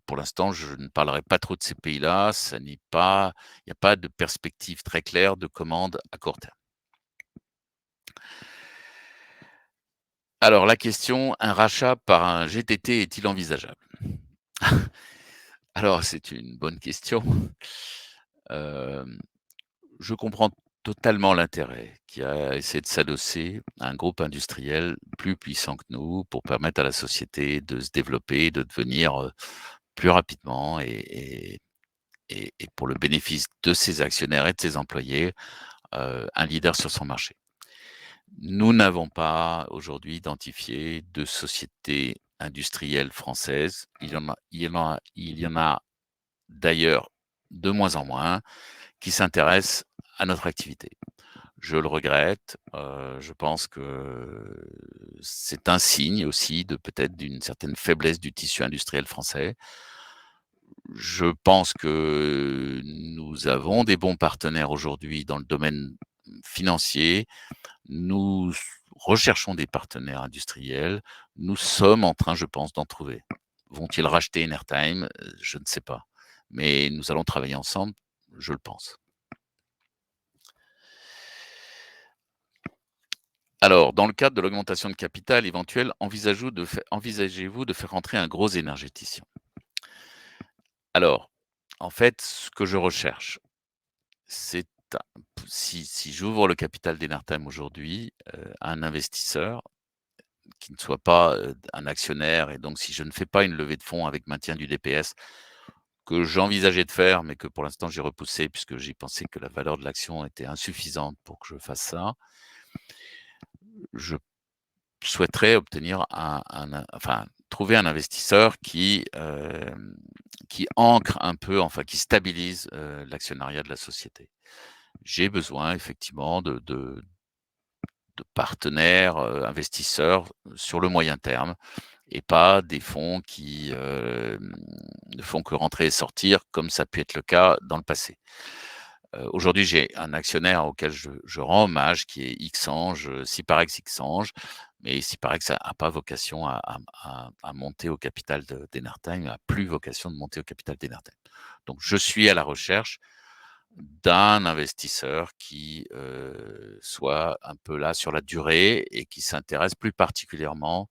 pour l'instant, je ne parlerai pas trop de ces pays-là. Ça n'est pas Il n'y a pas de perspective très claire de commande à court terme. Alors la question: «Un rachat par un GTT est-il envisageable?» Alors c'est une bonne question. Hem, je comprends totalement l'intérêt qui a à essayer de s'adosser à un groupe industriel plus puissant que nous pour permettre à la société de se développer, de devenir, plus rapidement et pour le bénéfice de ses actionnaires et de ses employés, un leader sur son marché. Nous n'avons pas aujourd'hui identifié de société industrielle française. Il y en a d'ailleurs de moins en moins qui s'intéressent à notre activité. Je le regrette, je pense que c'est un signe aussi de peut-être d'une certaine faiblesse du tissu industriel français. Je pense que nous avons des bons partenaires aujourd'hui dans le domaine financier. Nous recherchons des partenaires industriels. Nous sommes en train, je pense, d'en trouver. Vont-ils racheter Enertime? Je ne sais pas. Mais nous allons travailler ensemble, je le pense. Alors, dans le cadre de l'augmentation de capital éventuelle, envisagez-vous de faire rentrer un gros énergéticien? Alors, en fait, ce que je recherche, c'est un si j'ouvre le capital d'Enertem aujourd'hui, à un investisseur qui ne soit pas, un actionnaire et donc si je ne fais pas une levée de fonds avec maintien du DPS, que j'envisageais de faire, mais que pour l'instant j'ai repoussé puisque j'ai pensé que la valeur de l'action était insuffisante pour que je fasse ça. Je souhaiterais obtenir enfin, trouver un investisseur qui ancre un peu, enfin qui stabilise, l'actionnariat de la société. J'ai besoin effectivement de partenaires, investisseurs sur le moyen terme et pas des fonds qui, ne font que rentrer et sortir comme ça a pu être le cas dans le passé. Aujourd'hui, j'ai un actionnaire auquel je rends hommage qui est Xange, Syparex Xange, mais Syparex a pas vocation à monter au capital d'Enertime, a plus vocation de monter au capital d'Enertime. Donc je suis à la recherche d'un investisseur qui, soit un peu là sur la durée et qui s'intéresse plus particulièrement,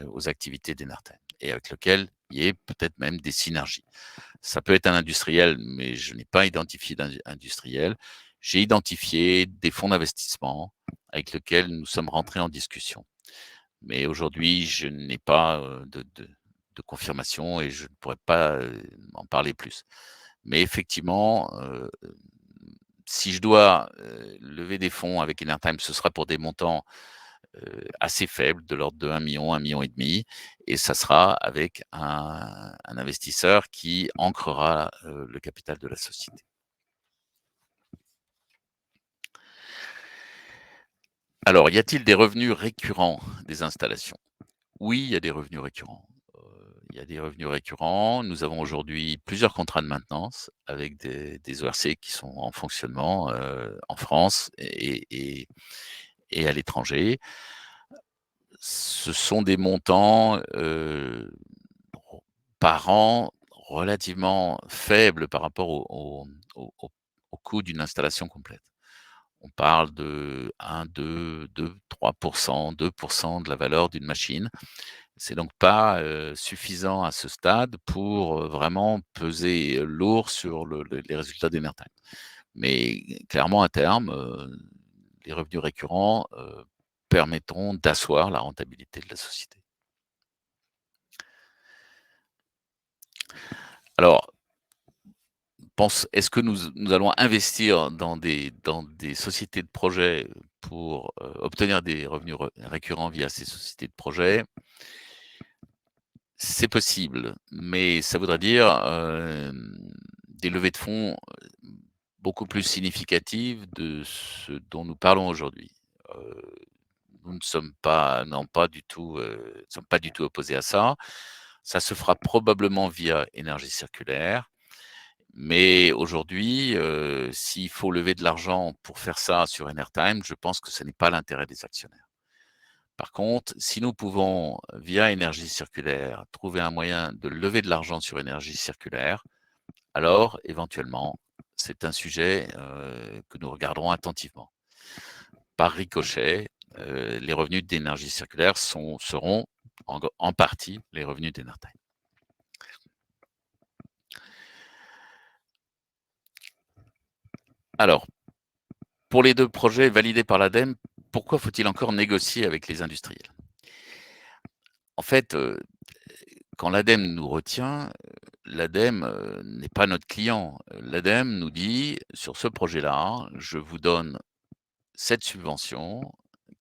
aux activités d'Enertem et avec lequel il y ait peut-être même des synergies. Ça peut être un industriel, mais je n'ai pas identifié d'industriel. J'ai identifié des fonds d'investissement avec lesquels nous sommes rentrés en discussion. Mais aujourd'hui, je n'ai pas, de confirmation et je ne pourrais pas, en parler plus. Mais effectivement, si je dois, lever des fonds avec Enertime, ce sera pour des montants, assez faibles, de l'ordre de 1 000 000, 1,5 million et ça sera avec un investisseur qui ancrera, le capital de la société. Alors, y a-t-il des revenus récurrents des installations? Oui, il y a des revenus récurrents. Il y a des revenus récurrents. Nous avons aujourd'hui plusieurs contrats de maintenance avec des ORC qui sont en fonctionnement, en France et à l'étranger. Ce sont des montants, par an relativement faibles par rapport au coût d'une installation complète. On parle de 1, 2, 3%, 2% de la valeur d'une machine. C'est donc pas, suffisant à ce stade pour, vraiment peser lourd sur les résultats d'Enertime. Mais clairement à terme, les revenus récurrents, permettront d'asseoir la rentabilité de la société. Alors, est-ce que nous allons investir dans des sociétés de projets pour, obtenir des revenus récurrents via ces sociétés de projets? C'est possible, mais ça voudrait dire, des levées de fonds, beaucoup plus significatives de ce dont nous parlons aujourd'hui. Heu, nous ne sommes pas non pas du tout, sommes pas du tout opposés à ça. Ça se fera probablement via énergie circulaire. Mais aujourd'hui, s'il faut lever de l'argent pour faire ça sur Enertime, je pense que ce n'est pas l'intérêt des actionnaires. Par contre, si nous pouvons, via énergie circulaire, trouver un moyen de lever de l'argent sur énergie circulaire, alors éventuellement, c'est un sujet, que nous regarderons attentivement. Par ricochet, les revenus d'énergie circulaire seront en partie les revenus d'Enertime. Alors, pour les 2 projets validés par l'ADEME, pourquoi faut-il encore négocier avec les industriels? En fait, quand l'ADEME nous retient, l'ADEME, n'est pas notre client. L'ADEME nous dit: «Sur ce projet-là, je vous donne cette subvention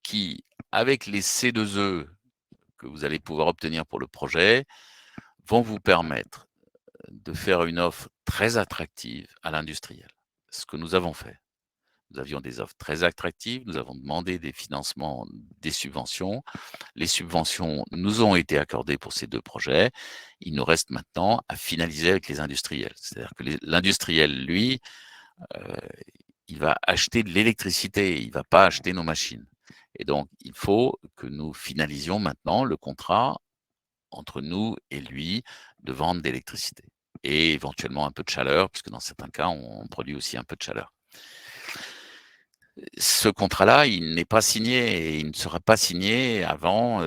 qui, avec les C2E que vous allez pouvoir obtenir pour le projet, vont vous permettre de faire une offre très attractive à l'industriel». Ce que nous avons fait. Nous avions des offres très attractives, nous avons demandé des financements, des subventions. Les subventions nous ont été accordées pour ces 2 projets. Il nous reste maintenant à finaliser avec les industriels. C'est-à-dire que l'industriel, lui, heu, il va acheter de l'électricité, il ne va pas acheter nos machines et donc il faut que nous finalisions maintenant le contrat entre nous et lui de vente d'électricité et éventuellement un peu de chaleur, puisque dans certains cas, on produit aussi un peu de chaleur. Ce contrat-là, il n'est pas signé et il ne sera pas signé avant,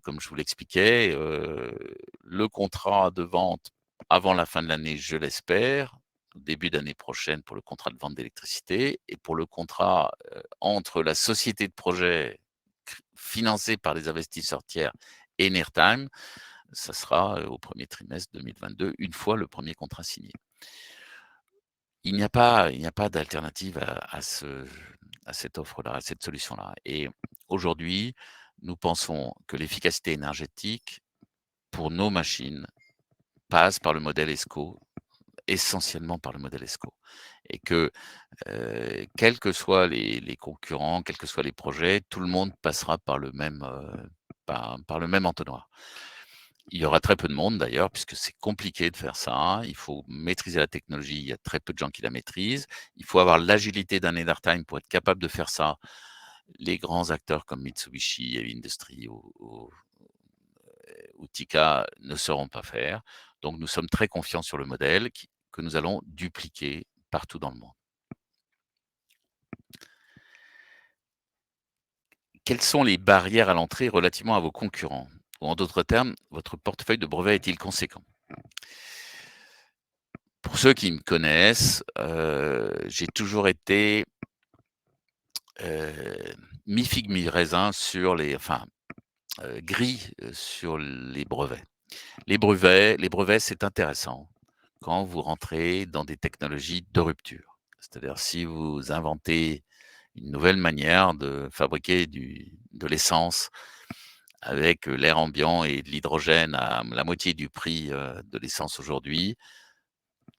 comme je vous l'expliquais, le contrat de vente avant la fin de l'année, je l'espère, début d'année prochaine pour le contrat de vente d'électricité et pour le contrat, entre la société de projet financée par les investisseurs tiers et Nertime, ça sera, au 1er trimestre 2022, une fois le premier contrat signé. Il n'y a pas d'alternative à cette offre-là, à cette solution-là et aujourd'hui, nous pensons que l'efficacité énergétique pour nos machines passe par le modèle ESCO, essentiellement par le modèle ESCO et que, quels que soient les concurrents, quels que soient les projets, tout le monde passera par le même entonnoir. Il y aura très peu de monde d'ailleurs, puisque c'est compliqué de faire ça. Il faut maîtriser la technologie, il y a très peu de gens qui la maîtrisent. Il faut avoir l'agilité d'un Enertime pour être capable de faire ça. Les grands acteurs comme Mitsubishi, Heavy Industries ou Tika ne sauront pas faire. Donc nous sommes très confiants sur le modèle que nous allons dupliquer partout dans le monde. Quelles sont les barrières à l'entrée relativement à vos concurrents? Ou en d'autres termes, votre portefeuille de brevets est-il conséquent? Pour ceux qui me connaissent, j'ai toujours été, heu, mi-figue, mi-raisin sur gris, sur les brevets. Les brevets, c'est intéressant quand vous rentrez dans des technologies de rupture. C'est-à-dire si vous inventez une nouvelle manière de fabriquer de l'essence avec, l'air ambiant et de l'hydrogène à la moitié du prix, de l'essence aujourd'hui,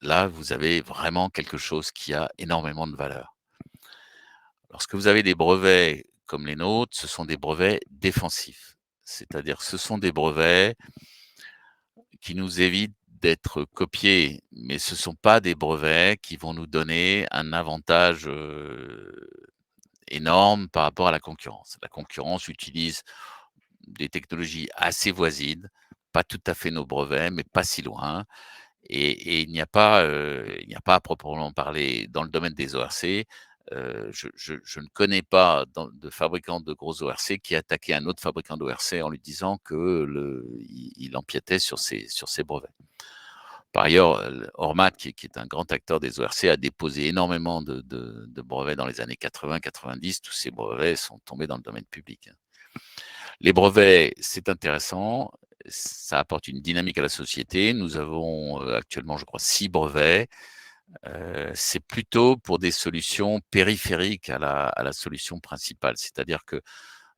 là, vous avez vraiment quelque chose qui a énormément de valeur. Lorsque vous avez des brevets comme les nôtres, ce sont des brevets défensifs. C'est-à-dire, ce sont des brevets qui nous évitent d'être copiés, mais ce ne sont pas des brevets qui vont nous donner un avantage, énorme par rapport à la concurrence. La concurrence utilise des technologies assez voisines, pas tout à fait nos brevets, mais pas si loin. Et il n'y a pas à proprement parler dans le domaine des ORC, je ne connais pas de fabricant de gros ORC qui attaquait un autre fabricant d'ORC en lui disant que il empiétait sur ses brevets. Par ailleurs, Ormat qui est un grand acteur des ORC a déposé énormément de brevets dans les années 80-90. Tous ces brevets sont tombés dans le domaine public, hein. Les brevets, c'est intéressant, ça apporte une dynamique à la société. Nous avons, actuellement, je crois, 6 brevets. C'est plutôt pour des solutions périphériques à la solution principale. C'est-à-dire que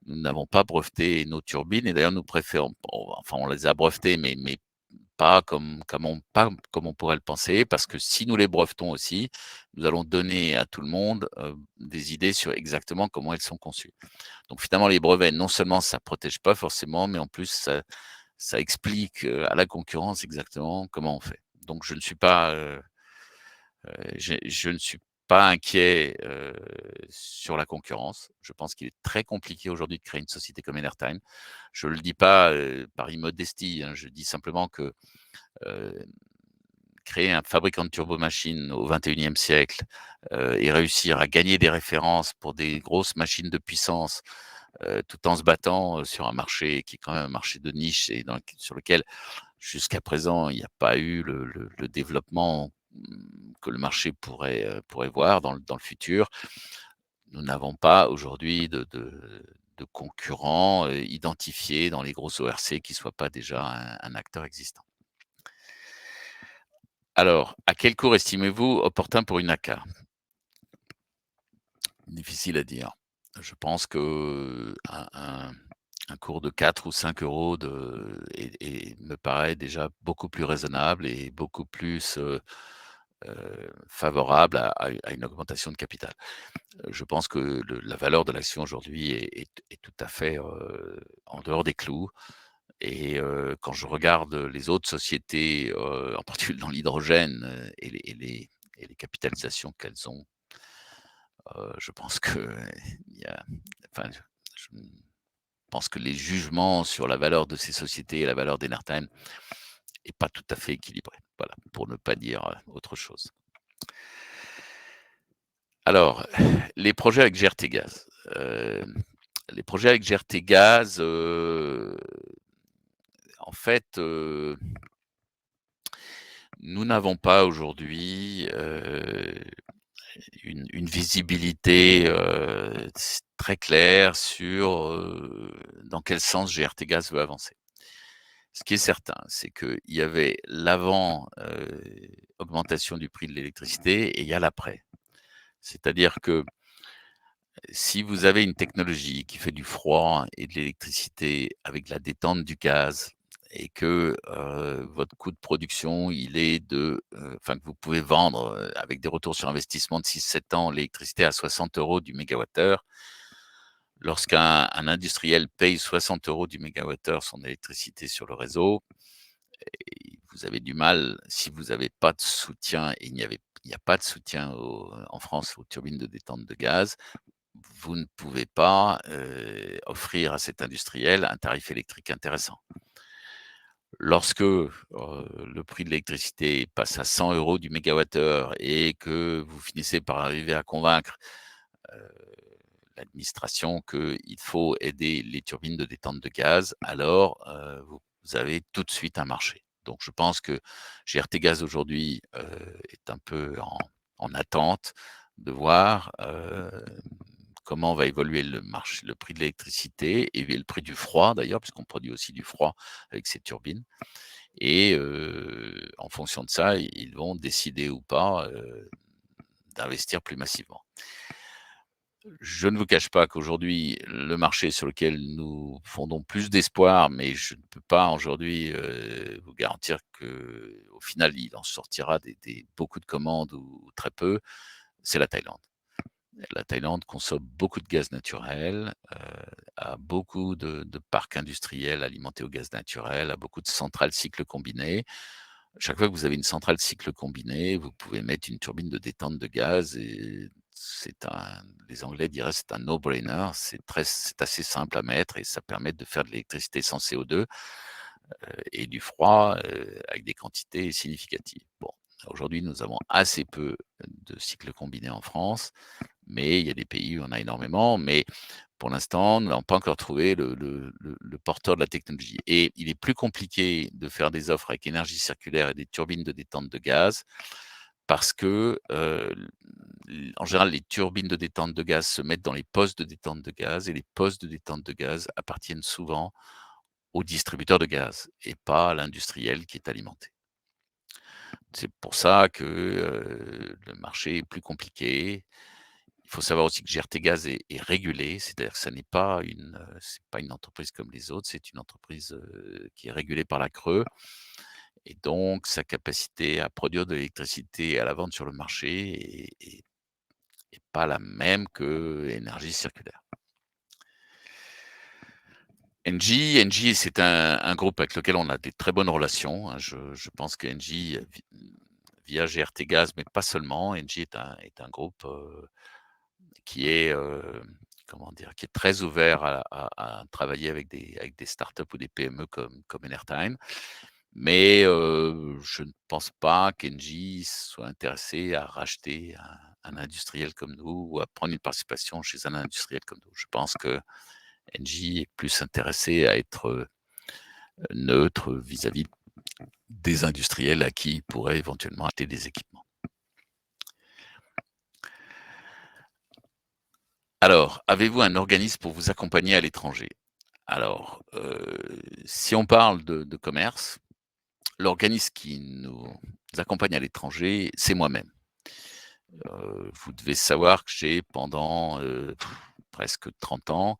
nous n'avons pas breveté nos turbines et d'ailleurs nous préférons enfin on les a brevetées mais pas comme on pourrait le penser, parce que si nous les brevetons aussi, nous allons donner à tout le monde, des idées sur exactement comment elles sont conçues. Donc finalement, les brevets, non seulement ça protège pas forcément, mais en plus ça explique, à la concurrence exactement comment on fait. Donc je ne suis pas inquiet, sur la concurrence. Je pense qu'il est très compliqué aujourd'hui de créer une société comme Enertime. Je ne le dis pas, par immodestie, hein, je dis simplement que, heu, créer un fabricant de turbomachines au XXIe siècle, et réussir à gagner des références pour des grosses machines de puissance, tout en se battant, sur un marché qui est quand même un marché de niche et sur lequel, jusqu'à présent, il n'y a pas eu le développement, que le marché pourrait voir dans le futur. Nous n'avons pas aujourd'hui de concurrents, identifiés dans les grosses ORC qui ne soient pas déjà un acteur existant. Alors, à quel cours estimez-vous opportun pour une AK? Difficile à dire. Je pense qu'un cours de 4 ou 5 € me paraît déjà beaucoup plus raisonnable et beaucoup plus, favorable à une augmentation de capital. Je pense que la valeur de l'action aujourd'hui est tout à fait, en dehors des clous et quand je regarde les autres sociétés, en particulier dans l'hydrogène, et les capitalisations qu'elles ont, je pense que il y a enfin, je pense que les jugements sur la valeur de ces sociétés et la valeur d'Enertime est pas tout à fait équilibré. Voilà, pour ne pas dire, autre chose. Alors, les projets avec GRTgaz. Les projets avec GRTgaz, en fait, nous n'avons pas aujourd'hui, une visibilité, très claire sur, dans quel sens GRTgaz veut avancer. Ce qui est certain, c'est qu'il y avait l'avant, augmentation du prix de l'électricité et il y a l'après. C'est-à-dire que si vous avez une technologie qui fait du froid et de l'électricité avec la détente du gaz et que, votre coût de production, il est enfin que vous pouvez vendre, avec des retours sur investissement de 6-7 ans l'électricité à 60 € du mégawattheure. Lorsqu'un industriel paye 60 € du mégawattheure son électricité sur le réseau, et vous avez du mal, si vous n'avez pas de soutien et il n'y a pas de soutien en France aux turbines de détente de gaz, vous ne pouvez pas, offrir à cet industriel un tarif électrique intéressant. Lorsque, le prix de l'électricité passe à 100 € du mégawattheure et que vous finissez par arriver à convaincre, heu, l'administration qu'il faut aider les turbines de détente de gaz, alors, vous avez tout de suite un marché. Donc je pense que GRTgaz aujourd'hui, est un peu en attente de voir, comment va évoluer le prix de l'électricité et le prix du froid d'ailleurs, puisqu'on produit aussi du froid avec ces turbines et en fonction de ça, ils vont décider ou pas, d'investir plus massivement. Je ne vous cache pas qu'aujourd'hui, le marché sur lequel nous fondons plus d'espoir, mais je ne peux pas aujourd'hui, vous garantir qu'au final, il en sortira des beaucoup de commandes ou très peu, c'est la Thaïlande. La Thaïlande consomme beaucoup de gaz naturel, a beaucoup de parcs industriels alimentés au gaz naturel, a beaucoup de centrales cycle combiné. Chaque fois que vous avez une centrale cycle combiné, vous pouvez mettre une turbine de détente de gaz et les Anglais diraient c'est un no-brainer, c'est assez simple à mettre et ça permet de faire de l'électricité sans CO2, et du froid, avec des quantités significatives. Bon, aujourd'hui, nous avons assez peu de cycles combinés en France, mais il y a des pays où on a énormément, mais pour l'instant, nous n'avons pas encore trouvé le porteur de la technologie et il est plus compliqué de faire des offres avec énergie circulaire et des turbines de détente de gaz parce que, en général, les turbines de détente de gaz se mettent dans les postes de détente de gaz et les postes de détente de gaz appartiennent souvent aux distributeurs de gaz et pas à l'industriel qui est alimenté. C'est pour ça que, le marché est plus compliqué. Il faut savoir aussi que GRTgaz est régulé, c'est-à-dire que ça n'est pas c'est pas une entreprise comme les autres, c'est une entreprise, qui est régulée par la CRE et donc sa capacité à produire de l'électricité et à la vendre sur le marché est pas la même qu'Énergie Circulaire. Engie, c'est un groupe avec lequel on a des très bonnes relations, hein. Je pense qu'Engie, via GRTgaz, mais pas seulement, Engie est un groupe, qui est, comment dire? Qui est très ouvert à travailler avec des startups ou des PME comme Enertime. Mais, je ne pense pas qu'Engie soit intéressé à racheter un industriel comme nous ou à prendre une participation chez un industriel comme nous. Je pense que Engie est plus intéressé à être, neutre vis-à-vis des industriels à qui il pourrait éventuellement acheter des équipements. Alors, avez-vous un organisme pour vous accompagner à l'étranger? Alors, si on parle de commerce, l'organisme qui nous accompagne à l'étranger, c'est moi-même. Vous devez savoir que j'ai pendant, presque 30 ans,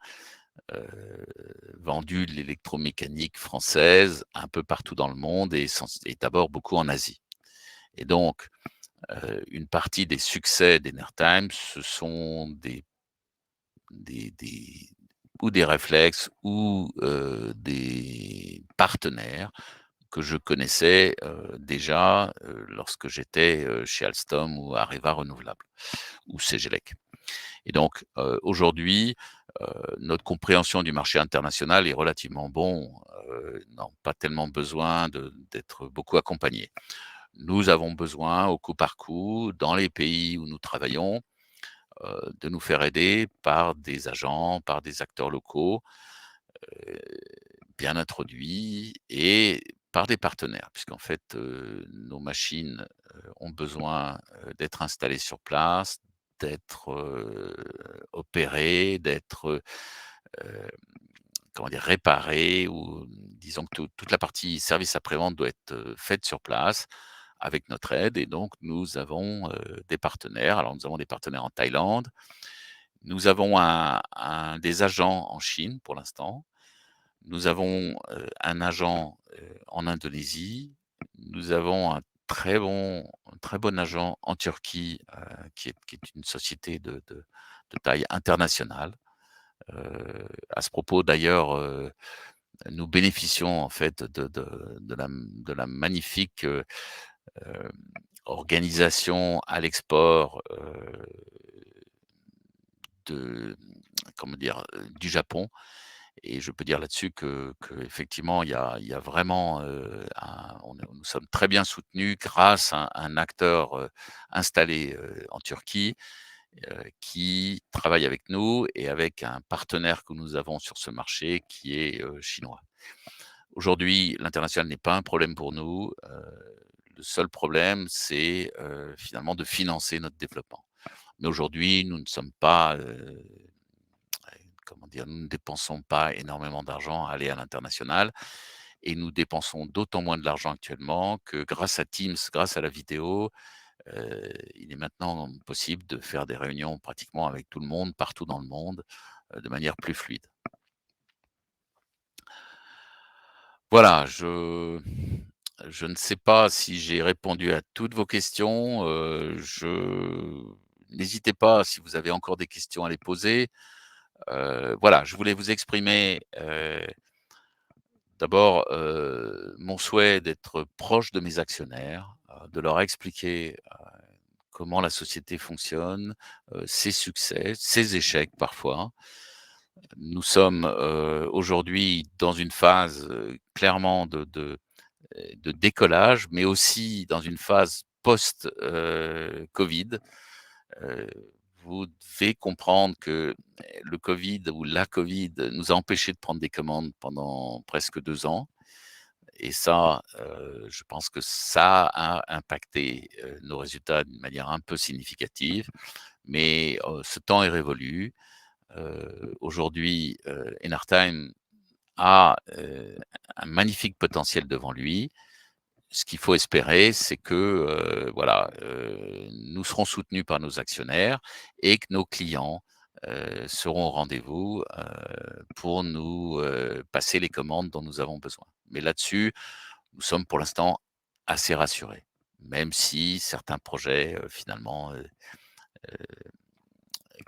heu, vendu de l'électromécanique française un peu partout dans le monde et d'abord beaucoup en Asie. Et donc, une partie des succès d'Enertime, ce sont des ou des réflexes ou, des partenaires que je connaissais, déjà, lorsque j'étais, chez Alstom ou Areva Renouvelable ou Cegelec. Et donc, aujourd'hui, notre compréhension du marché international est relativement bon, n'ont pas tellement besoin d'être beaucoup accompagnés. Nous avons besoin au coup par coup, dans les pays où nous travaillons, de nous faire aider par des agents, par des acteurs locaux, heu, bien introduits et par des partenaires. Puisqu'en fait, nos machines, ont besoin, d'être installées sur place, d'être, opérées, d'être, comment dire? Réparées ou disons que toute la partie service après-vente doit être, faite sur place avec notre aide et donc nous avons, des partenaires. Alors nous avons des partenaires en Thaïlande, nous avons des agents en Chine pour l'instant. Nous avons, un agent, en Indonésie. Nous avons un très bon agent en Turquie, qui est une société de taille internationale. À ce propos d'ailleurs, nous bénéficions en fait de la magnifique, hem, organisation à l'export, de comment dire? Du Japon. Et je peux dire là-dessus qu'effectivement, il y a vraiment, nous sommes très bien soutenus grâce à un acteur, installé, en Turquie, qui travaille avec nous et avec un partenaire que nous avons sur ce marché qui est, chinois. Aujourd'hui, l'international n'est pas un problème pour nous, le seul problème, c'est, finalement de financer notre développement. Mais aujourd'hui, nous ne sommes pas, comment dire? Nous ne dépensons pas énormément d'argent à aller à l'international et nous dépensons d'autant moins de l'argent actuellement que grâce à Teams, grâce à la vidéo, il est maintenant possible de faire des réunions pratiquement avec tout le monde, partout dans le monde, de manière plus fluide. Voilà, je ne sais pas si j'ai répondu à toutes vos questions, n'hésitez pas si vous avez encore des questions à les poser. Voilà, je voulais vous exprimer, d'abord, mon souhait d'être proche de mes actionnaires, de leur expliquer, comment la société fonctionne, ses succès, ses échecs parfois. Nous sommes, aujourd'hui dans une phase, clairement de décollage, mais aussi dans une phase post, Covid. Heu, vous devez comprendre que, le Covid ou la Covid nous a empêchés de prendre des commandes pendant presque 2 ans et ça, je pense que ça a impacté, nos résultats d'une manière un peu significative. Mais, ce temps est révolu. Aujourd'hui, Enartime a, un magnifique potentiel devant lui. Ce qu'il faut espérer, c'est que, voilà, nous serons soutenus par nos actionnaires et que nos clients, seront au rendez-vous, pour nous, passer les commandes dont nous avons besoin. Mais là-dessus, nous sommes pour l'instant assez rassurés, même si certains projets, finalement,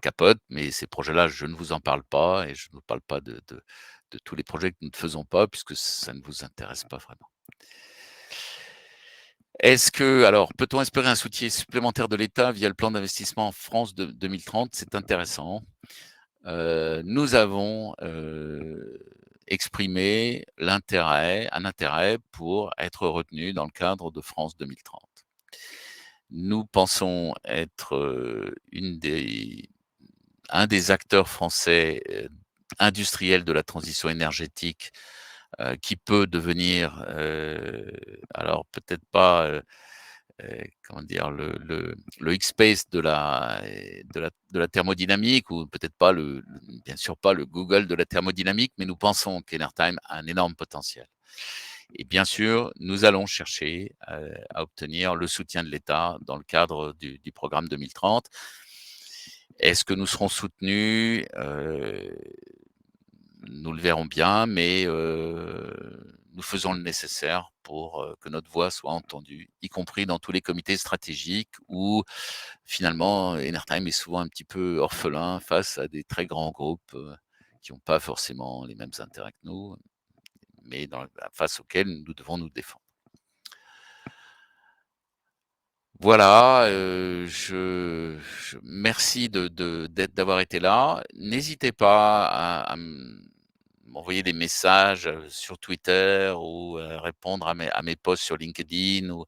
capotent. Mais ces projets-là, je ne vous en parle pas et je ne vous parle pas de tous les projets que nous ne faisons pas puisque ça ne vous intéresse pas vraiment. Peut-on espérer un soutien supplémentaire de l'État via le plan d'investissement en France de 2030? C'est intéressant. Nous avons, exprimé un intérêt pour être retenus dans le cadre de France 2030. Nous pensons être, un des acteurs français, industriel de la transition énergétique, qui peut devenir, alors peut-être pas, comment dire? Le X-Space de la thermodynamique, ou peut-être pas bien sûr pas le Google de la thermodynamique, mais nous pensons qu'Enertime a un énorme potentiel. Et bien sûr, nous allons chercher, à obtenir le soutien de l'État dans le cadre du programme 2030. Est-ce que nous serons soutenus? Nous le verrons bien, mais nous faisons le nécessaire pour, que notre voix soit entendue, y compris dans tous les comités stratégiques où finalement Enertime est souvent un petit peu orphelin face à des très grands groupes, qui n'ont pas forcément les mêmes intérêts que nous, mais face auxquels nous devons nous défendre. Voilà, merci d'avoir été là. N'hésitez pas m'envoyer des messages, sur Twitter, ou répondre à mes posts sur LinkedIn, ou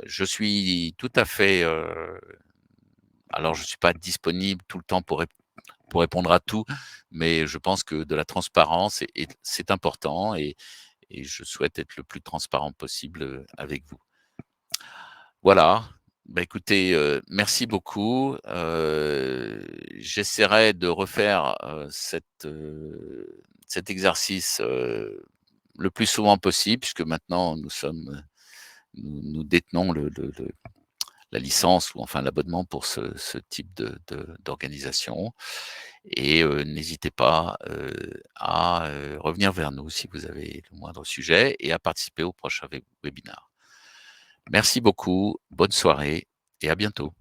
je suis tout à fait, alors je suis pas disponible tout le temps pour répondre à tout, mais je pense que de la transparence c'est important, et je souhaite être le plus transparent possible, avec vous. Voilà. Bah, écoutez, merci beaucoup. J'essaierai de refaire, cet exercice, le plus souvent possible, puisque maintenant nous détenons la licence, ou enfin l'abonnement pour ce type d'organisation, et n'hésitez pas, à, revenir vers nous si vous avez le moindre sujet, et à participer au prochain webinaire. Merci beaucoup, bonne soirée et à bientôt.